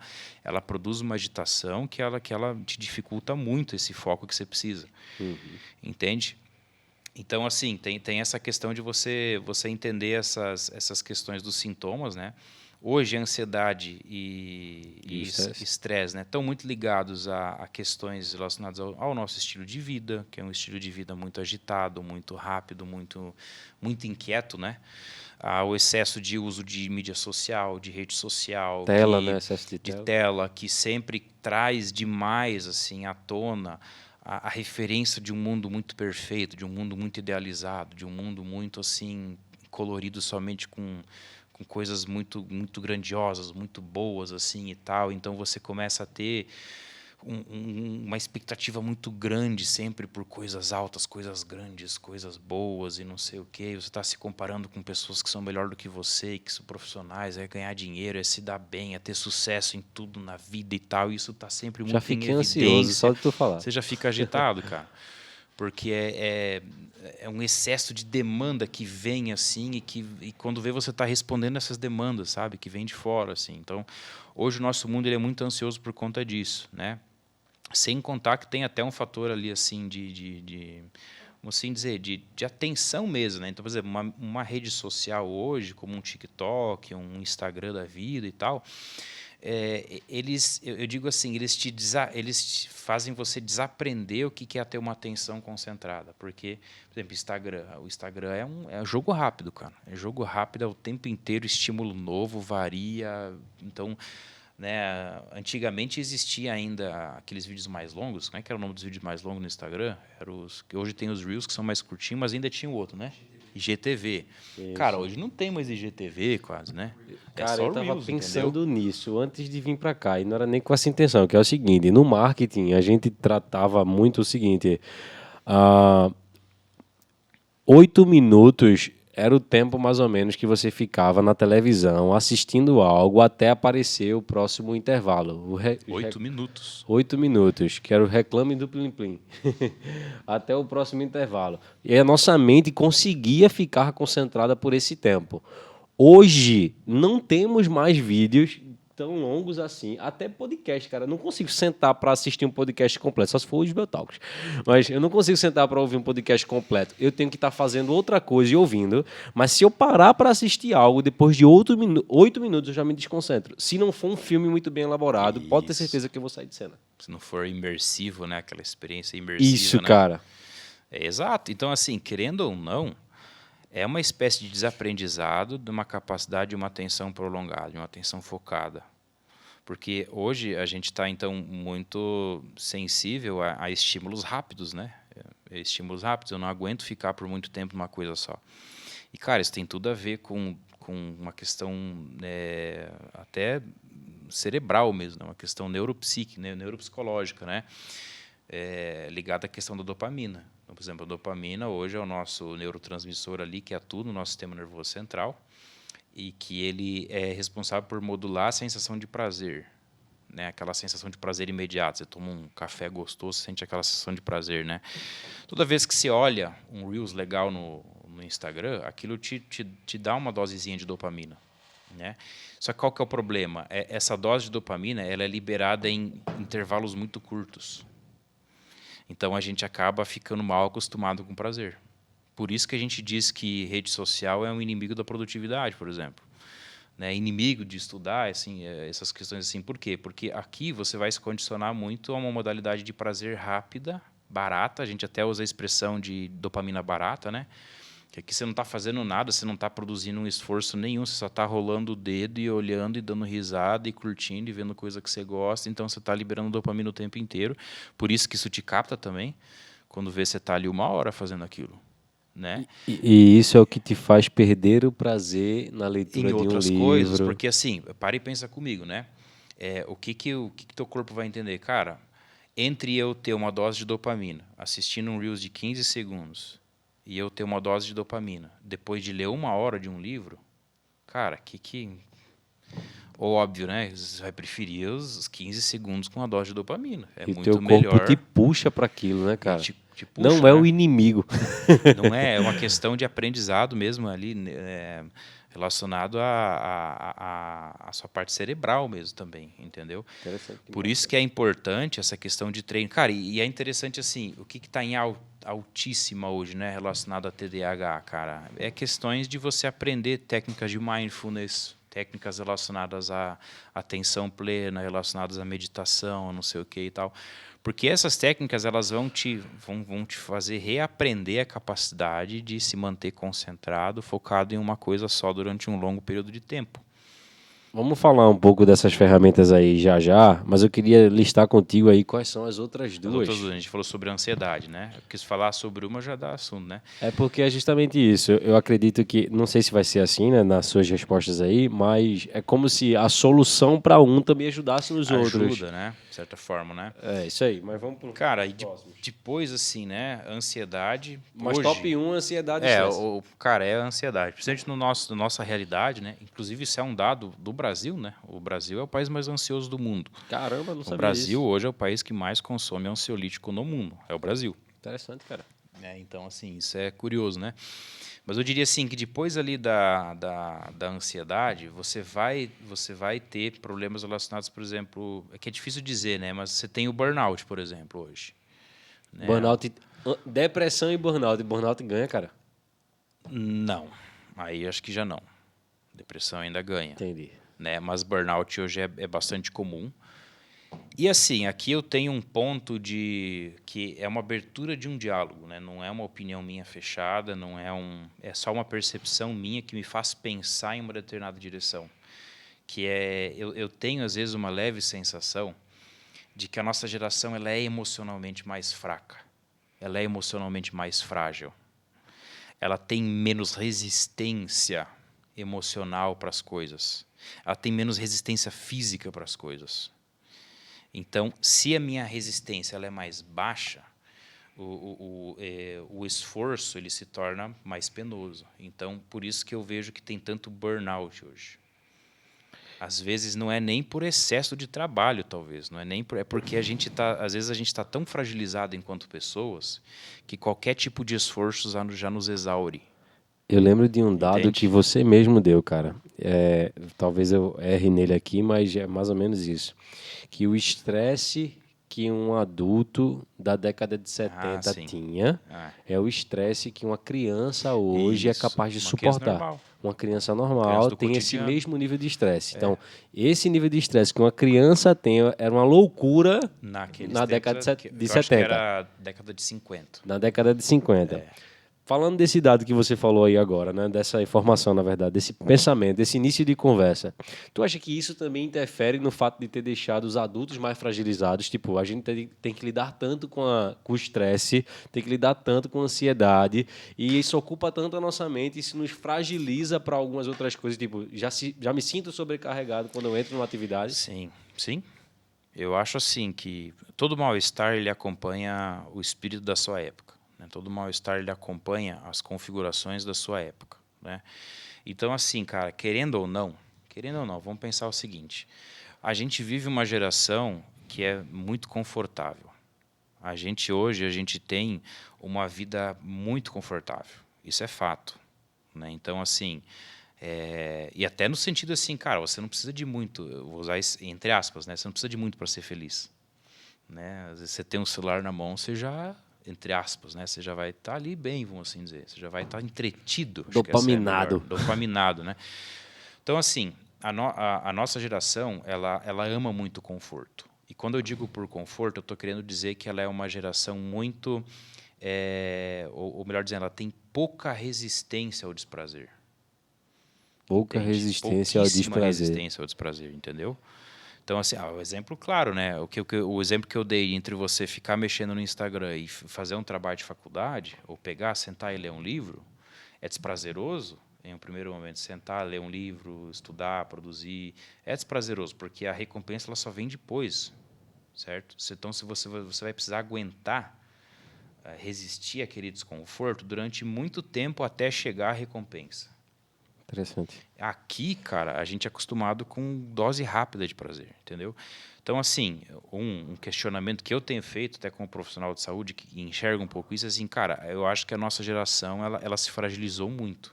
produz uma agitação que ela te dificulta muito esse foco que você precisa. Entende? Então, assim, tem essa questão de você entender essas questões dos sintomas, né? Hoje, a ansiedade e estresse, né, estão muito ligados a questões relacionadas ao nosso estilo de vida, que é um estilo de vida muito agitado, muito rápido, muito inquieto, né? Ao excesso de uso de mídia social, de rede social, né? Excesso de tela, que sempre traz demais assim à tona a referência de um mundo muito perfeito, de um mundo muito idealizado, de um mundo muito assim colorido somente com coisas muito grandiosas, muito boas assim e tal. Então você começa a ter uma expectativa muito grande sempre por coisas altas, coisas grandes, coisas boas e não sei o quê. Você está se comparando com pessoas que são melhor do que você, que são profissionais, é ganhar dinheiro, é se dar bem, é ter sucesso em tudo na vida e tal. E isso está sempre muito em evidência. Ansioso só de tu falar. Você já fica agitado, cara. Porque é um excesso de demanda que vem assim e quando vê você está respondendo essas demandas, sabe? Que vem de fora, assim. Então, hoje o nosso mundo ele é muito ansioso por conta disso, né? Sem contar que tem até um fator ali assim vamos assim dizer, de atenção mesmo, né? Então, por exemplo, uma rede social hoje, como um TikTok, um Instagram da vida e tal, eu digo assim, eles fazem você desaprender o que é ter uma atenção concentrada. Porque, por exemplo, o Instagram é um jogo rápido, cara. É jogo rápido, é o tempo inteiro, estímulo novo, varia. Então, né, antigamente existia ainda aqueles vídeos mais longos. Como é que era o nome dos vídeos mais longos no Instagram? Que hoje tem os Reels, que são mais curtinhos, mas ainda tinha o outro, né? IGTV. Isso. Cara, hoje não tem mais IGTV quase, né? Cara, eu tava pensando nisso antes de vir para cá, e não era nem com essa intenção, que é o seguinte, no marketing a gente tratava muito o seguinte, 8 minutos era o tempo mais ou menos que você ficava na televisão assistindo algo até aparecer o próximo intervalo. 8 minutos. 8 minutos, que era o reclame do Plim Plim. Até o próximo intervalo. E a nossa mente conseguia ficar concentrada por esse tempo. Hoje, não temos mais vídeos tão longos assim. Até podcast, cara. Eu não consigo sentar para assistir um podcast completo, só se for o Isbel Talks. Mas eu não consigo sentar para ouvir um podcast completo. Eu tenho que estar fazendo outra coisa e ouvindo. Mas se eu parar para assistir algo, depois de 8 minutos eu já me desconcentro. Se não for um filme muito bem elaborado, isso. Pode ter certeza que eu vou sair de cena. Se não for imersivo, né? Aquela experiência imersiva. Isso, né? Cara. Exato. Então, assim, querendo ou não, é uma espécie de desaprendizado de uma capacidade de uma atenção prolongada, de uma atenção focada. Porque hoje a gente está, então, muito sensível a estímulos rápidos, né? Estímulos rápidos. Eu não aguento ficar por muito tempo numa coisa só. E, cara, isso tem tudo a ver com uma questão até cerebral mesmo, né? Uma questão neuropsíquica, né? Neuropsicológica, né? Ligada à questão da dopamina. Então, por exemplo, a dopamina hoje é o nosso neurotransmissor ali que atua no nosso sistema nervoso central e que ele é responsável por modular a sensação de prazer, né? Aquela sensação de prazer imediato. Você toma um café gostoso, sente aquela sensação de prazer, né? Toda vez que você olha um Reels legal no Instagram, aquilo te dá uma dosezinha de dopamina, né? Só que qual que é o problema? Essa dose de dopamina ela é liberada em intervalos muito curtos. Então, a gente acaba ficando mal acostumado com prazer. Por isso que a gente diz que rede social é um inimigo da produtividade, por exemplo. Né? Inimigo de estudar, assim, essas questões assim. Por quê? Porque aqui você vai se condicionar muito a uma modalidade de prazer rápida, barata. A gente até usa a expressão de dopamina barata, né? Que aqui você não está fazendo nada, você não está produzindo um esforço nenhum, você só está rolando o dedo e olhando e dando risada e curtindo e vendo coisa que você gosta. Então, você está liberando dopamina o tempo inteiro. Por isso que isso te capta também, quando vê você está ali 1 hora fazendo aquilo. Né? E isso é o que te faz perder o prazer na leitura de um livro. Em outras coisas, porque assim, para e pensa comigo, né? O que teu corpo vai entender? Cara, entre eu ter uma dose de dopamina, assistindo um Reels de 15 segundos, e eu ter uma dose de dopamina, depois de ler 1 hora de um livro, cara, óbvio, né? Você vai preferir os 15 segundos com a dose de dopamina. É muito melhor. E o teu corpo te puxa para aquilo, né, cara? Te puxa, não é o inimigo. Não é uma questão de aprendizado mesmo ali, relacionado à sua parte cerebral mesmo também, entendeu? Por isso que é importante essa questão de treino. Cara, e é interessante assim, o que está em altíssima hoje, né, relacionado a TDAH, cara? É questões de você aprender técnicas de mindfulness, técnicas relacionadas à atenção plena, relacionadas à meditação, não sei o que e tal. Porque essas técnicas elas vão te fazer reaprender a capacidade de se manter concentrado, focado em uma coisa só durante um longo período de tempo. Vamos falar um pouco dessas ferramentas aí já, mas eu queria listar contigo aí quais são as outras duas. A gente falou sobre a ansiedade, né? Eu quis falar sobre uma já dá assunto, né? É porque é justamente isso. Eu acredito que, não sei se vai ser assim, né, nas suas respostas aí, mas é como se a solução para um também ajudasse nos outros. Ajuda, né? de certa forma, né? É, isso aí. Mas vamos pro Cara, e próximo. depois, assim, né? Ansiedade. Mas hoje, top 1, ansiedade e É, estresse. cara, é a ansiedade. Principalmente na nossa realidade, né? Inclusive, isso é um dado do Brasil, né? O Brasil é o país mais ansioso do mundo. Caramba, não O sabia Brasil disso. hoje é o país que mais consome ansiolítico no mundo. É o Brasil. Interessante, cara. Então, assim, isso é curioso, né? Mas eu diria assim que depois ali da ansiedade, você vai ter problemas relacionados, por exemplo, é que é difícil dizer, né? Mas você tem o burnout, por exemplo, hoje. Né? Burnout, depressão e burnout. E burnout ganha, cara. Não, aí acho que já não. Depressão ainda ganha. Entendi. Né? Mas burnout hoje é bastante comum. E assim, aqui eu tenho um ponto de que é uma abertura de um diálogo, né? Não é uma opinião minha fechada, não é é só uma percepção minha que me faz pensar em uma determinada direção. Que é eu tenho às vezes uma leve sensação de que a nossa geração ela é emocionalmente mais fraca, ela é emocionalmente mais frágil, ela tem menos resistência emocional para as coisas, ela tem menos resistência física para as coisas. Então, se a minha resistência ela é mais baixa, o esforço ele se torna mais penoso. Então, por isso que eu vejo que tem tanto burnout hoje. Às vezes não é nem por excesso de trabalho, talvez, não é nem é porque às vezes a gente está tão fragilizado enquanto pessoas que qualquer tipo de esforço já nos exaure. Eu lembro de um dado Entende? que você mesmo deu, cara. Talvez eu erre nele aqui, mas é mais ou menos isso. Que o estresse que um adulto da década de 70 sim. tinha é o estresse que uma criança hoje é Isso, capaz de uma criança suportar. normal. Uma criança Criança normal do tem esse cotidiano. mesmo nível de estresse. Então, esse nível de estresse que uma criança tem era uma loucura Naqueles na tempos, década de eu acho que 70. era a década de 50. Na década de 50. Falando desse dado que você falou aí agora, né, dessa informação, na verdade, desse pensamento, desse início de conversa, tu acha que isso também interfere no fato de ter deixado os adultos mais fragilizados? Tipo, a gente tem que lidar tanto com o estresse, tem que lidar tanto com a ansiedade, e isso ocupa tanto a nossa mente, isso nos fragiliza para algumas outras coisas. Tipo, já me sinto sobrecarregado quando eu entro numa atividade. Sim, sim. Eu acho assim que todo mal-estar ele acompanha o espírito da sua época. Né? Todo mal-estar ele acompanha as configurações da sua época. Né? Então, assim, cara, querendo ou não, vamos pensar o seguinte: a gente vive uma geração que é muito confortável. Hoje a gente tem uma vida muito confortável. Isso é fato. Né? Então, assim, e até no sentido assim, cara, você não precisa de muito, eu vou usar isso entre aspas, né? Você não precisa de muito para ser feliz. Né? Às vezes você tem um celular na mão, você já, entre aspas, né? Você já vai estar ali bem, vamos assim dizer. Você já vai estar entretido. Dopaminado. Acho que essa é a melhor. Dopaminado, né? Então, assim, a nossa geração, ela ama muito o conforto. E quando eu digo por conforto, eu estou querendo dizer que ela é uma geração muito, ou melhor dizendo, ela tem pouca resistência ao desprazer. Pouca Entende? resistência ao Pouquíssima desprazer. resistência ao desprazer, entendeu? Então, assim, o exemplo claro, né? O exemplo que eu dei entre você ficar mexendo no Instagram e fazer um trabalho de faculdade, ou pegar, sentar e ler um livro, é desprazeroso. Em um primeiro momento, sentar, ler um livro, estudar, produzir, é desprazeroso, porque a recompensa ela só vem depois, certo? Então, se você vai precisar aguentar, resistir àquele desconforto durante muito tempo até chegar a recompensa. Interessante. Aqui, cara, a gente é acostumado com dose rápida de prazer, entendeu? Então, assim, um questionamento que eu tenho feito até como profissional de saúde, que enxerga um pouco isso, é assim, cara, eu acho que a nossa geração, ela se fragilizou muito.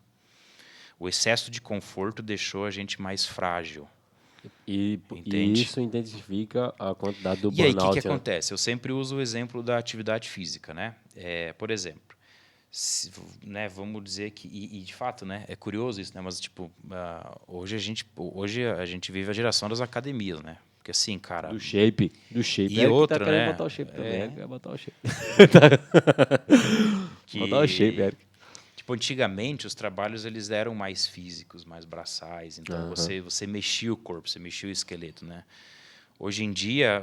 O excesso de conforto deixou a gente mais frágil. E isso intensifica a quantidade do E aí, burnout. o que acontece? Eu sempre uso o exemplo da atividade física, né? Por exemplo, né, vamos dizer que e de fato, né, é curioso isso, né, mas tipo hoje a gente vive a geração das academias, né, porque assim, cara, Do shape. e Eric outra, tá querendo né, botar o shape também. Eric vai botar o shape. Botar o shape, Eric. tipo, antigamente os trabalhos eles eram mais físicos, mais braçais, então você mexia o corpo, você mexia o esqueleto, né. Hoje em dia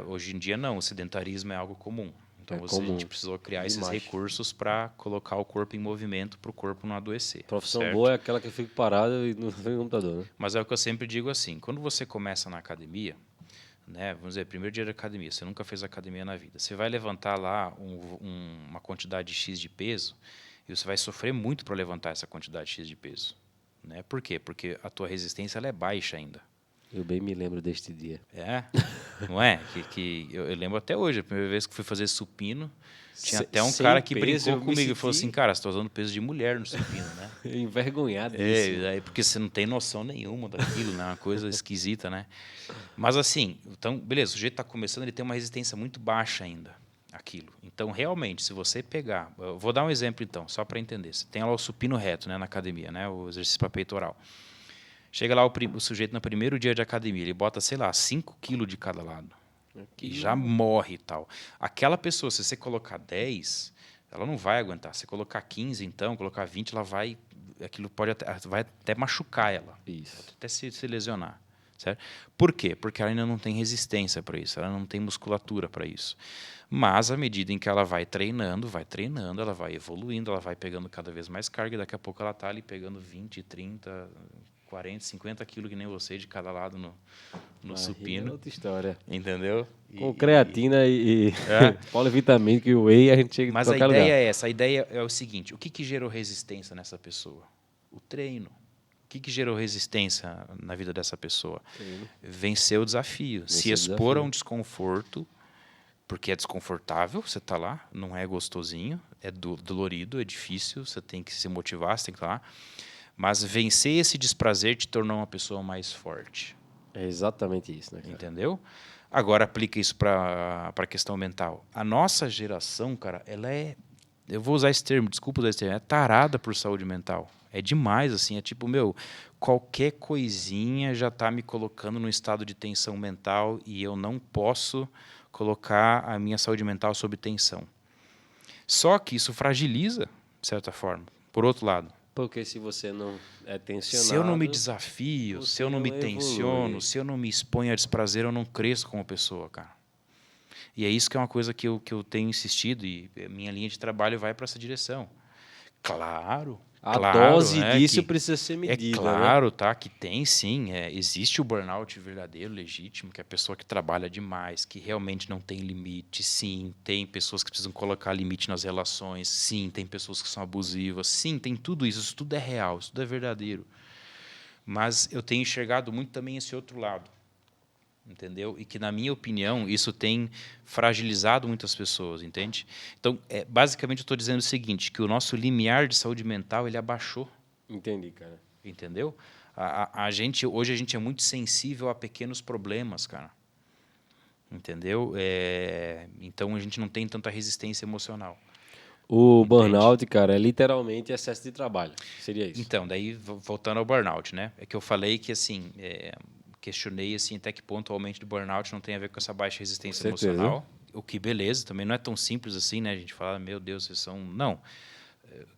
não, o sedentarismo é algo comum. Então a gente precisou criar esses recursos para colocar o corpo em movimento para o corpo não adoecer. Profissão certo? boa é aquela que fica parada e não tem computador, né? Mas é o que eu sempre digo assim, quando você começa na academia, né? Vamos dizer, primeiro dia de academia, você nunca fez academia na vida. Você vai levantar lá uma quantidade X de peso e você vai sofrer muito para levantar essa quantidade X de peso. Né? Por quê? Porque a tua resistência ela é baixa ainda. Eu bem me lembro deste dia. É, não é? Que eu lembro até hoje, a primeira vez que fui fazer supino, tinha até um cara que brincou comigo e falou assim, cara, você está usando peso de mulher no supino, né? Envergonhado disso. Porque você não tem noção nenhuma daquilo, né? Uma coisa esquisita, né? Mas assim, então, beleza, o sujeito está começando, ele tem uma resistência muito baixa ainda, aquilo. Então, realmente, se você pegar... Eu vou dar um exemplo, então, só para entender. Você tem lá o supino reto, né, na academia, né? O exercício para peitoral. Chega lá o sujeito no primeiro dia de academia, ele bota, sei lá, 5 quilos de cada lado. E já morre e tal. Aquela pessoa, se você colocar 10, ela não vai aguentar. Se colocar 15, então, colocar 20, ela vai... Aquilo vai até machucar ela. Isso. Até se lesionar. Certo? Por quê? Porque ela ainda não tem resistência para isso, ela não tem musculatura para isso. Mas, à medida em que ela vai treinando, ela vai evoluindo, ela vai pegando cada vez mais carga, e daqui a pouco ela está ali pegando 20, 30, 40, 50 quilos, que nem você, de cada lado no supino. É outra história. Entendeu? Com creatina e polivitamínico e whey, a gente chega Mas a ideia é essa. A ideia é o seguinte, o que gerou resistência nessa pessoa? O treino. O que gerou resistência na vida dessa pessoa? Vencer o desafio. Se expor a um desconforto, porque é desconfortável, você está lá, não é gostosinho, é dolorido, é difícil, você tem que se motivar, você tem que estar lá. Mas vencer esse desprazer te tornou uma pessoa mais forte. É exatamente isso, né, cara? Entendeu? Agora aplica isso para a questão mental. A nossa geração, cara, ela é... Eu vou usar esse termo, desculpa usar esse termo, é tarada por saúde mental. É demais, assim, é tipo, qualquer coisinha já está me colocando num estado de tensão mental e eu não posso colocar a minha saúde mental sob tensão. Só que isso fragiliza, de certa forma, por outro lado. Porque se você não é tensionado... Se eu não me desafio, se eu não me tensiono, se eu não me exponho a desprazer, eu não cresço como pessoa, cara. E é isso que é uma coisa que eu tenho insistido e minha linha de trabalho vai para essa direção. Claro, a dose disso precisa ser medida. É claro, tá, que tem sim. Existe o burnout verdadeiro, legítimo, que é a pessoa que trabalha demais, que realmente não tem limite. Sim, tem pessoas que precisam colocar limite nas relações. Sim, tem pessoas que são abusivas. Sim, tem tudo isso. Isso tudo é real, isso tudo é verdadeiro. Mas eu tenho enxergado muito também esse outro lado. Entendeu? E que, na minha opinião, isso tem fragilizado muitas pessoas, entende? Então, basicamente, eu estou dizendo o seguinte, que o nosso limiar de saúde mental, ele abaixou. Entendi, cara. Entendeu? Hoje a gente é muito sensível a pequenos problemas, cara. Entendeu? Então, a gente não tem tanta resistência emocional. O burnout, cara, é literalmente excesso de trabalho. Seria isso. Então, daí, voltando ao burnout, né? É que eu falei que, assim... questionei assim, até que ponto o aumento do burnout não tem a ver com essa baixa resistência emocional. O que, beleza, também não é tão simples assim, né? A gente fala, meu Deus, vocês são... Não.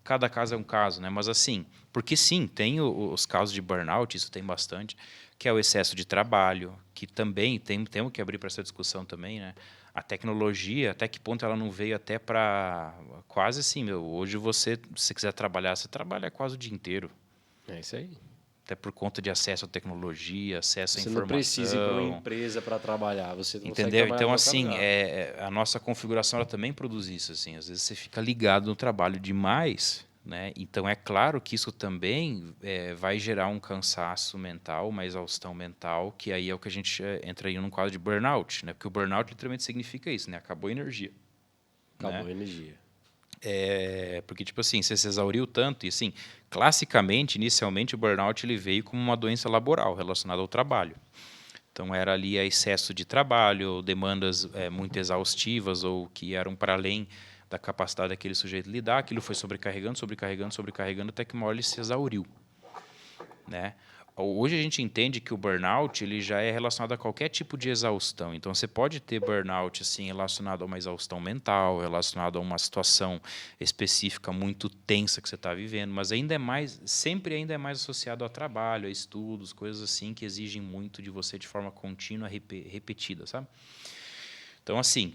Cada caso é um caso, né? Mas assim, porque sim, tem os casos de burnout, isso tem bastante, que é o excesso de trabalho, que também temos que abrir para essa discussão também, né? A tecnologia, até que ponto ela não veio até para... Quase assim, hoje se você quiser trabalhar, você trabalha quase o dia inteiro. É isso aí. Até por conta de acesso à tecnologia, acesso à informação. Você não precisa ir para uma empresa para trabalhar. Você entendeu? Então, assim, a nossa configuração ela também produz isso. Assim. Às vezes você fica ligado no trabalho demais, né? Então, é claro que isso também vai gerar um cansaço mental, uma exaustão mental, que aí é o que a gente entra aí num quadro de burnout, né? Porque o burnout literalmente significa isso, né? Acabou a energia. Acabou a energia. Porque, tipo assim, você se exauriu tanto, e assim, classicamente, inicialmente, o burnout ele veio como uma doença laboral relacionada ao trabalho. Então, era ali excesso de trabalho, demandas muito exaustivas ou que eram para além da capacidade daquele sujeito lidar, aquilo foi sobrecarregando, até que uma hora ele se exauriu. Né? Hoje a gente entende que o burnout ele já é relacionado a qualquer tipo de exaustão. Então, você pode ter burnout assim, relacionado a uma exaustão mental, relacionado a uma situação específica muito tensa que você está vivendo, mas sempre ainda é mais associado a trabalho, a estudos, coisas assim que exigem muito de você de forma contínua, repetida, sabe? Então, assim,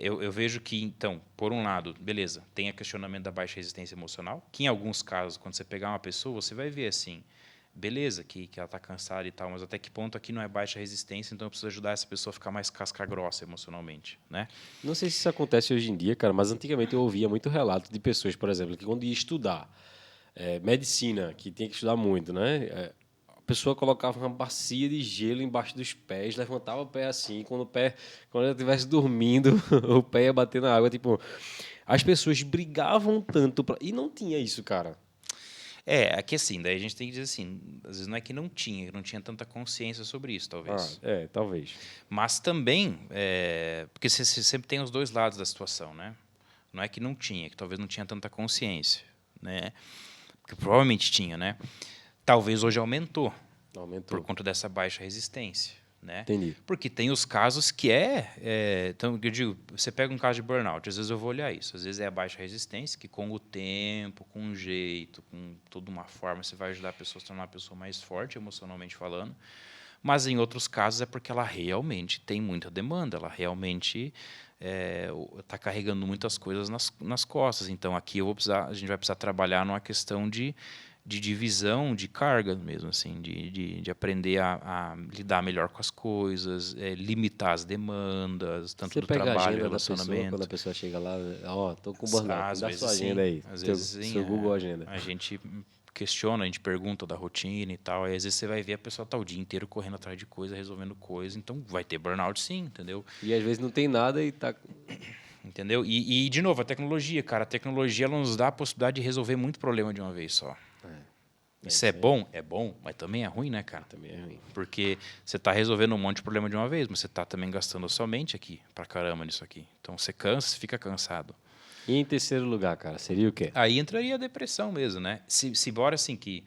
eu vejo que, então, por um lado, beleza, tem o questionamento da baixa resistência emocional, que em alguns casos, quando você pegar uma pessoa, você vai ver assim, beleza, que ela está cansada e tal, mas até que ponto aqui não é baixa resistência, então eu preciso ajudar essa pessoa a ficar mais casca grossa emocionalmente, né? Não sei se isso acontece hoje em dia, cara, mas antigamente eu ouvia muito relato de pessoas, por exemplo, que quando ia estudar medicina, que tinha que estudar muito, né? A pessoa colocava uma bacia de gelo embaixo dos pés, levantava o pé assim, quando ela estivesse dormindo, o pé ia bater na água, tipo, as pessoas brigavam tanto e não tinha isso, cara. Aqui assim, daí a gente tem que dizer assim, às vezes não é que não tinha tanta consciência sobre isso, talvez. Talvez. Mas também, porque você sempre tem os dois lados da situação, né? Não é que não tinha, que talvez não tinha tanta consciência, né? Porque provavelmente tinha, né? Talvez hoje aumentou por Aumentou. conta dessa baixa resistência, né? Entendi. Porque tem os casos que então eu digo, você pega um caso de burnout, às vezes eu vou olhar isso, às vezes é a baixa resistência que com o tempo, com um jeito, com toda uma forma, você vai ajudar a pessoa a se tornar uma pessoa mais forte emocionalmente falando. Mas em outros casos é porque ela realmente tem muita demanda, ela realmente está carregando muitas coisas nas costas. Então aqui a gente vai precisar trabalhar numa questão de divisão de carga mesmo, assim, de aprender a lidar melhor com as coisas, limitar as demandas, tanto Você do pega a trabalho, agenda da pessoa, quando a relacionamento. pessoa chega lá, ó, tô com burnout, me Às dá vezes sua agenda sim, aí, às vezes sim. seu Google Agenda. A gente questiona, a gente pergunta da rotina e tal, aí às vezes você vai ver a pessoa tá o dia inteiro correndo atrás de coisa, resolvendo coisa, então vai ter burnout sim, entendeu? E às vezes não tem nada e tá. Entendeu? De novo, a tecnologia, cara, a tecnologia ela nos dá a possibilidade de resolver muito problema de uma vez só. Isso é aí bom? É bom, mas também é ruim, né, cara? também é ruim. Porque você está resolvendo um monte de problema de uma vez, mas você está também gastando a sua mente aqui, pra caramba nisso aqui. Então você cansa, você fica cansado. E em terceiro lugar, cara, seria o quê? Aí entraria a depressão mesmo, né? Se embora assim que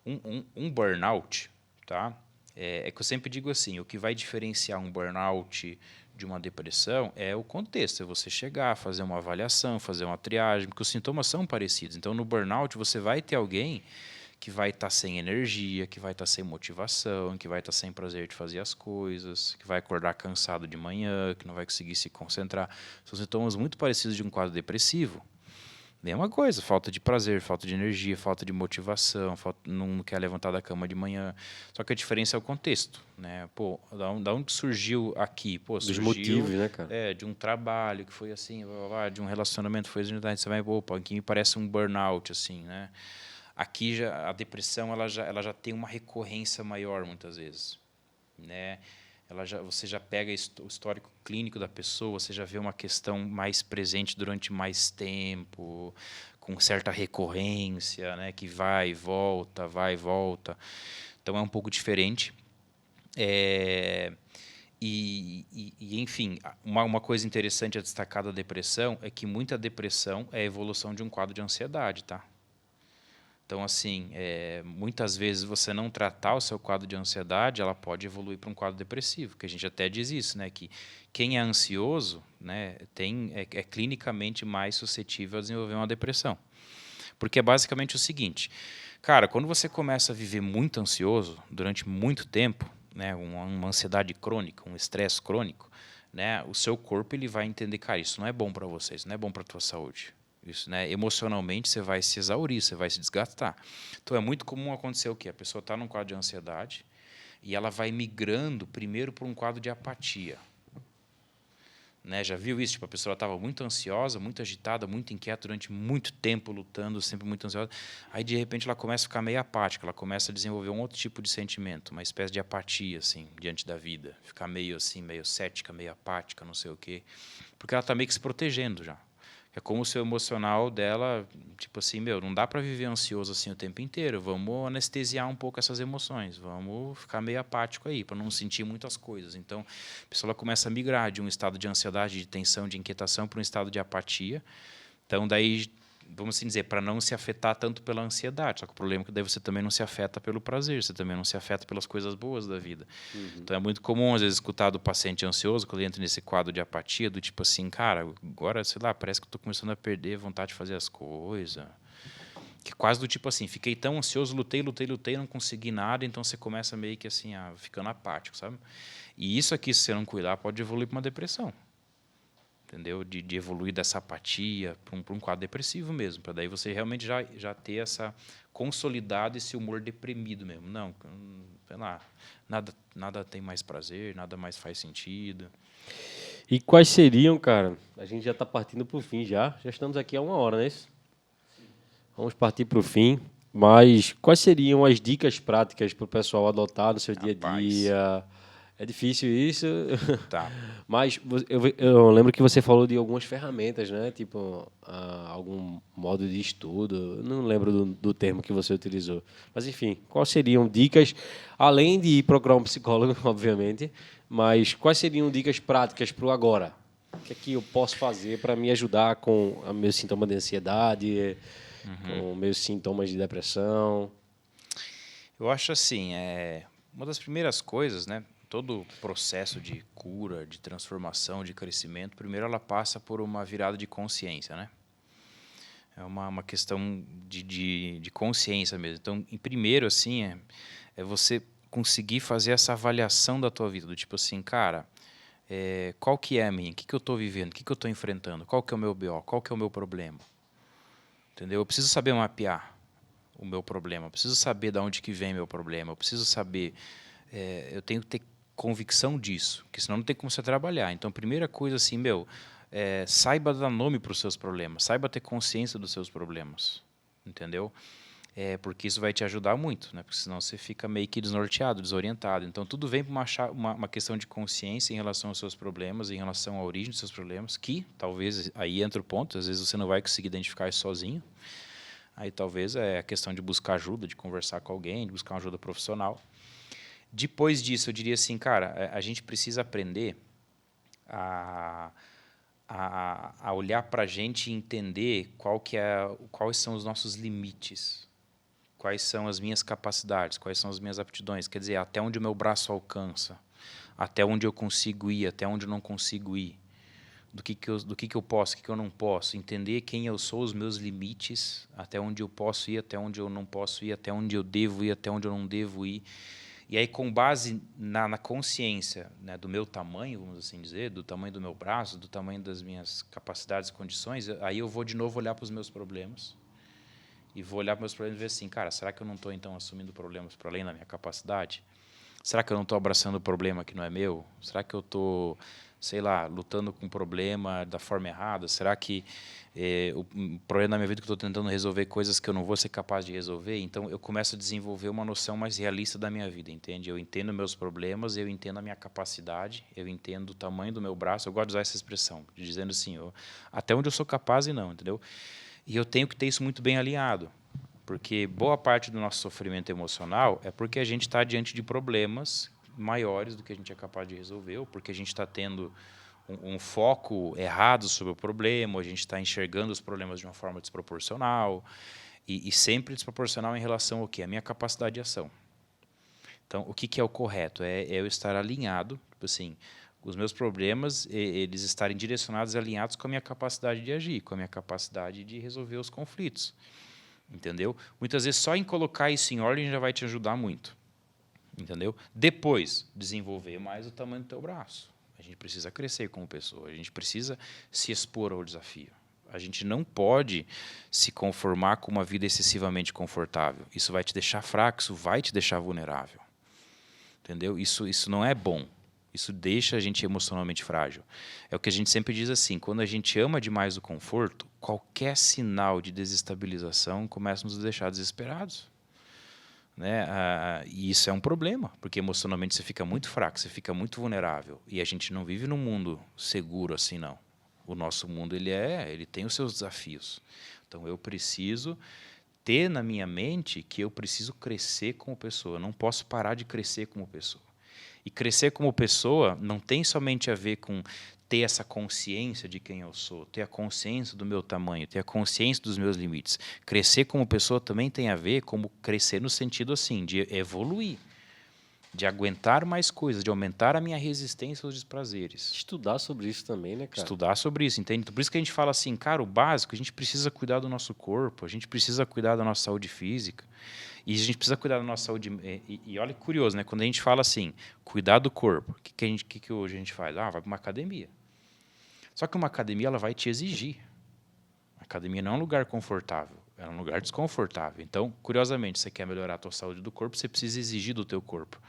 um burnout, tá? É que eu sempre digo assim, o que vai diferenciar um burnout de uma depressão é o contexto, é você chegar, fazer uma avaliação, fazer uma triagem, porque os sintomas são parecidos. Então, no burnout, você vai ter alguém que vai estar sem energia, que vai estar sem motivação, que vai estar sem prazer de fazer as coisas, que vai acordar cansado de manhã, que não vai conseguir se concentrar. São sintomas muito parecidos de um quadro depressivo. Mesma coisa, falta de prazer, falta de energia, falta de motivação, não quer levantar da cama de manhã. Só que a diferença é o contexto, né? Pô, da onde surgiu aqui? Pô, Dos surgiu motivos, né, cara? de um trabalho que foi assim, blá, blá, blá, de um relacionamento foi assim, você vai, opa, aqui me parece um burnout, assim, né? Aqui já a depressão ela já tem uma recorrência maior muitas vezes, né? Você já pega o histórico clínico da pessoa, você já vê uma questão mais presente durante mais tempo, com certa recorrência, né? Que vai e volta, vai e volta. Então é um pouco diferente. Enfim, uma coisa interessante a destacar da depressão é que muita depressão é a evolução de um quadro de ansiedade, tá? Então, assim, muitas vezes você não tratar o seu quadro de ansiedade, ela pode evoluir para um quadro depressivo, que a gente até diz isso, né? Que quem é ansioso, né, é clinicamente mais suscetível a desenvolver uma depressão. Porque é basicamente o seguinte, cara, quando você começa a viver muito ansioso durante muito tempo, né, uma ansiedade crônica, um estresse crônico, né, o seu corpo ele vai entender, cara, isso não é bom para você, isso não é bom para a tua saúde. Isso, né? Emocionalmente você vai se exaurir, você vai se desgastar. Então é muito comum acontecer o quê? A pessoa está num quadro de ansiedade e ela vai migrando primeiro para um quadro de apatia. Né? Já viu isso? Tipo, a pessoa estava muito ansiosa, muito agitada, muito inquieta durante muito tempo, lutando, sempre muito ansiosa. Aí, de repente, ela começa a ficar meio apática, ela começa a desenvolver um outro tipo de sentimento, uma espécie de apatia, assim, diante da vida. Ficar meio assim, meio cética, meio apática, não sei o quê. Porque ela está meio que se protegendo já. É como se o emocional dela, tipo assim, não dá para viver ansioso assim o tempo inteiro. Vamos anestesiar um pouco essas emoções. Vamos ficar meio apático aí, para não sentir muitas coisas. Então, a pessoa começa a migrar de um estado de ansiedade, de tensão, de inquietação, para um estado de apatia. Então, daí, vamos assim dizer, para não se afetar tanto pela ansiedade. Só que o problema é que daí você também não se afeta pelo prazer, você também não se afeta pelas coisas boas da vida. Então é muito comum, às vezes, escutar do paciente ansioso, quando ele entra nesse quadro de apatia, do tipo assim, cara, agora, sei lá, parece que eu estou começando a perder vontade de fazer as coisas. Que quase do tipo assim, fiquei tão ansioso, lutei, não consegui nada, então você começa meio que assim, ficando apático, sabe? E isso aqui, se você não cuidar, pode evoluir para uma depressão. entendeu? De evoluir dessa apatia para um quadro depressivo mesmo, para daí você realmente já ter essa consolidado esse humor deprimido mesmo. Não, sei lá, nada tem mais prazer, nada mais faz sentido. E quais seriam, cara? A gente já está partindo para o fim já. Já estamos aqui há 1 hora, não é isso? Vamos partir para o fim. Mas quais seriam as dicas práticas para o pessoal adotar no seu dia a Rapaz. dia? É difícil isso, Tá. mas eu lembro que você falou de algumas ferramentas, né? Tipo, algum modo de estudo. Eu não lembro do termo que você utilizou. Mas, enfim, quais seriam dicas, além de ir procurar um psicólogo, obviamente, mas quais seriam dicas práticas para o agora? O que é que eu posso fazer para me ajudar com o meu sintoma de ansiedade, com meus sintomas de depressão? Eu acho assim, uma das primeiras coisas, né? Todo processo de cura, de transformação, de crescimento, primeiro ela passa por uma virada de consciência, né? É uma questão de consciência mesmo. Então, em primeiro, assim, é você conseguir fazer essa avaliação da tua vida, do tipo assim, cara, qual que é a minha? O que eu estou vivendo? O que eu estou enfrentando? Qual que é o meu BO? Qual que é o meu problema? Entendeu? Eu preciso saber mapear o meu problema, eu preciso saber de onde que vem meu problema, eu preciso saber, eu tenho que ter convicção disso, porque senão não tem como você trabalhar. Então, primeira coisa assim, saiba dar nome para os seus problemas, saiba ter consciência dos seus problemas, entendeu? Porque isso vai te ajudar muito, né? Porque senão você fica meio que desnorteado, desorientado. Então, tudo vem para uma questão de consciência em relação aos seus problemas, em relação à origem dos seus problemas, que talvez, aí entra o ponto, às vezes você não vai conseguir identificar isso sozinho. Aí talvez é a questão de buscar ajuda, de conversar com alguém, de buscar uma ajuda profissional. Depois disso, eu diria assim, cara, a gente precisa aprender a olhar para a gente e entender quais são os nossos limites, quais são as minhas capacidades, quais são as minhas aptidões, quer dizer, até onde o meu braço alcança, até onde eu consigo ir, até onde eu não consigo ir, do que eu posso, o que eu não posso, entender quem eu sou, os meus limites, até onde eu posso ir, até onde eu não posso ir, até onde eu devo ir, até onde eu não devo ir. E aí, com base na consciência, né, do meu tamanho, vamos assim dizer, do tamanho do meu braço, do tamanho das minhas capacidades e condições, aí eu vou de novo olhar para os meus problemas e vou olhar para os meus problemas e ver assim, cara, será que eu não estou então assumindo problemas para além da minha capacidade? Será que eu não estou abraçando o problema que não é meu? Será que eu estou, sei lá, lutando com um problema da forma errada? Será que o problema da minha vida é que eu estou tentando resolver coisas que eu não vou ser capaz de resolver? Então, eu começo a desenvolver uma noção mais realista da minha vida, entende? Eu entendo meus problemas, eu entendo a minha capacidade, eu entendo o tamanho do meu braço. Eu gosto de usar essa expressão, dizendo assim, até onde eu sou capaz e não, entendeu? E eu tenho que ter isso muito bem alinhado. Porque boa parte do nosso sofrimento emocional é porque a gente está diante de problemas maiores do que a gente é capaz de resolver, ou porque a gente está tendo um foco errado sobre o problema, ou a gente está enxergando os problemas de uma forma desproporcional, e sempre desproporcional em relação ao quê? A minha capacidade de ação. Então, o que é o correto? É eu estar alinhado, tipo assim, os meus problemas, eles estarem direcionados e alinhados com a minha capacidade de agir, com a minha capacidade de resolver os conflitos. Entendeu? Muitas vezes só em colocar isso em ordem já vai te ajudar muito. Entendeu? Depois, desenvolver mais o tamanho do teu braço. A gente precisa crescer como pessoa, a gente precisa se expor ao desafio. A gente não pode se conformar com uma vida excessivamente confortável. Isso vai te deixar fraco, isso vai te deixar vulnerável. Entendeu? Isso não é bom. Isso deixa a gente emocionalmente frágil. É o que a gente sempre diz assim, quando a gente ama demais o conforto, qualquer sinal de desestabilização começa a nos deixar desesperados. Né? E isso é um problema, porque emocionalmente você fica muito fraco, você fica muito vulnerável. E a gente não vive num mundo seguro assim, não. O nosso mundo ele tem os seus desafios. Então eu preciso ter na minha mente que eu preciso crescer como pessoa, eu não posso parar de crescer como pessoa. E crescer como pessoa não tem somente a ver com ter essa consciência de quem eu sou, ter a consciência do meu tamanho, ter a consciência dos meus limites. Crescer como pessoa também tem a ver com crescer no sentido assim, de evoluir, de aguentar mais coisas, de aumentar a minha resistência aos desprazeres. Estudar sobre isso também, né, cara? Estudar sobre isso, entende? Por isso que a gente fala assim, cara, o básico, a gente precisa cuidar do nosso corpo, a gente precisa cuidar da nossa saúde física. E a gente precisa cuidar da nossa saúde. E olha que curioso, né? Quando a gente fala assim, cuidar do corpo, o que hoje a gente faz? Vai para uma academia. Só que uma academia ela vai te exigir. A academia não é um lugar confortável, é um lugar desconfortável. Então, curiosamente, você quer melhorar a tua saúde do corpo, você precisa exigir do teu corpo.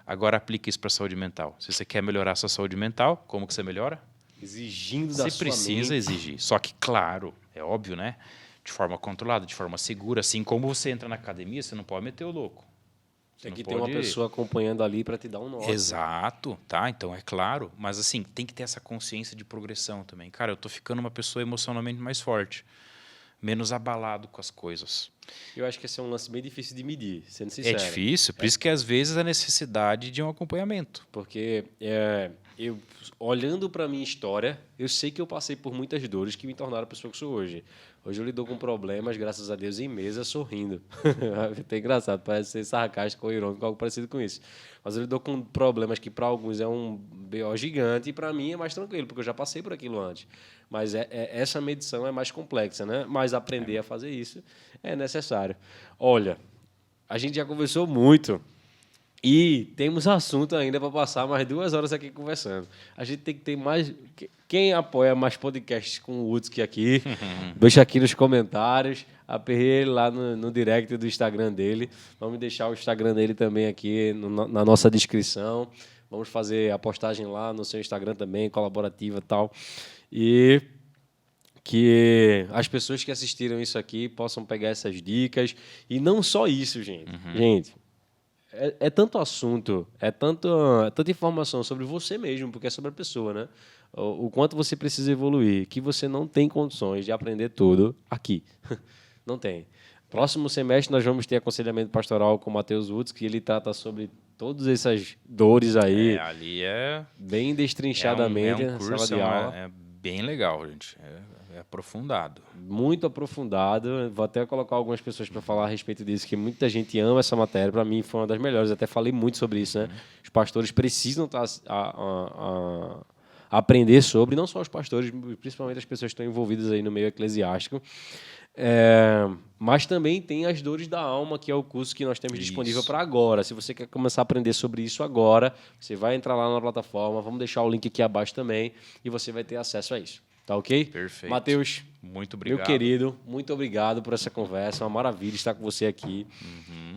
Agora aplique isso para a saúde mental. Se você quer melhorar a sua saúde mental, como que você melhora? Exigindo da Você sua precisa mente. exigir. Só que, claro, é óbvio, né? De forma controlada, de forma segura. Assim como você entra na academia, você não pode meter o louco. Você Tem não que ter uma pode... pessoa acompanhando ali para te dar um norte. Exato, tá? Então é claro, mas assim, tem que ter essa consciência de progressão também. Cara, eu tô ficando uma pessoa emocionalmente mais forte, menos abalado com as coisas. Eu acho que esse é um lance bem difícil de medir, sendo É sincero. difícil, por isso que às vezes a necessidade de um acompanhamento. Porque eu, olhando para a minha história, eu sei que eu passei por muitas dores que me tornaram a pessoa que sou hoje. Hoje eu lido com problemas, graças a Deus, em mesa, sorrindo. É até engraçado, parece ser sarcástico ou irônico, algo parecido com isso. Mas eu lido com problemas que para alguns é um BO gigante e para mim é mais tranquilo, porque eu já passei por aquilo antes. Mas essa medição é mais complexa, né? Mas aprender a fazer isso é necessário. Olha, a gente já conversou muito. E temos assunto ainda para passar mais 2 horas aqui conversando. A gente tem que ter mais. Quem apoia mais podcasts com o Utski aqui, deixa aqui nos comentários. Aperrei ele lá no direct do Instagram dele. Vamos deixar o Instagram dele também aqui na nossa descrição. Vamos fazer a postagem lá no seu Instagram também, colaborativa e tal. E que as pessoas que assistiram isso aqui possam pegar essas dicas. E não só isso, gente. Gente. É tanto assunto, tanta informação sobre você mesmo, porque é sobre a pessoa, né? O quanto você precisa evoluir, que você não tem condições de aprender tudo aqui. Não tem. Próximo semestre nós vamos ter aconselhamento pastoral com o Matheus Woods, que ele trata sobre todas essas dores aí, Ali bem destrinchadamente é um na curso, sala de aula. é bem legal, gente. É aprofundado. Muito aprofundado. Vou até colocar algumas pessoas para falar a respeito disso, que muita gente ama essa matéria. Para mim, foi uma das melhores. Até falei muito sobre isso, né? Os pastores precisam aprender sobre, não só os pastores, principalmente as pessoas que estão envolvidas aí no meio eclesiástico. Mas também tem as dores da alma, que é o curso que nós temos disponível para agora. Se você quer começar a aprender sobre isso agora, você vai entrar lá na plataforma. Vamos deixar o link aqui abaixo também e você vai ter acesso a isso. Tá ok? Perfeito. Matheus, muito obrigado. meu querido, muito obrigado por essa conversa. É uma maravilha estar com você aqui.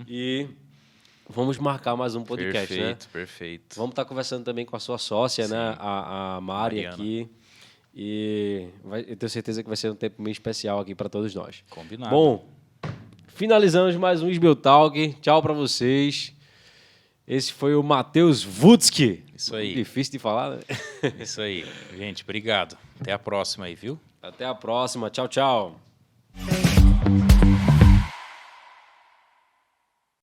E vamos marcar mais um podcast, né? Perfeito. Vamos estar conversando também com a sua sócia, né? A Mari Mariana. aqui. E eu tenho certeza que vai ser um tempo bem especial aqui para todos nós. Combinado. Bom, finalizamos mais um Isbel Talk. Tchau para vocês. Esse foi o Matheus Woodsky. Isso aí. Difícil de falar, né? Isso aí. Gente, obrigado. Até a próxima aí, viu? Até a próxima. Tchau, tchau.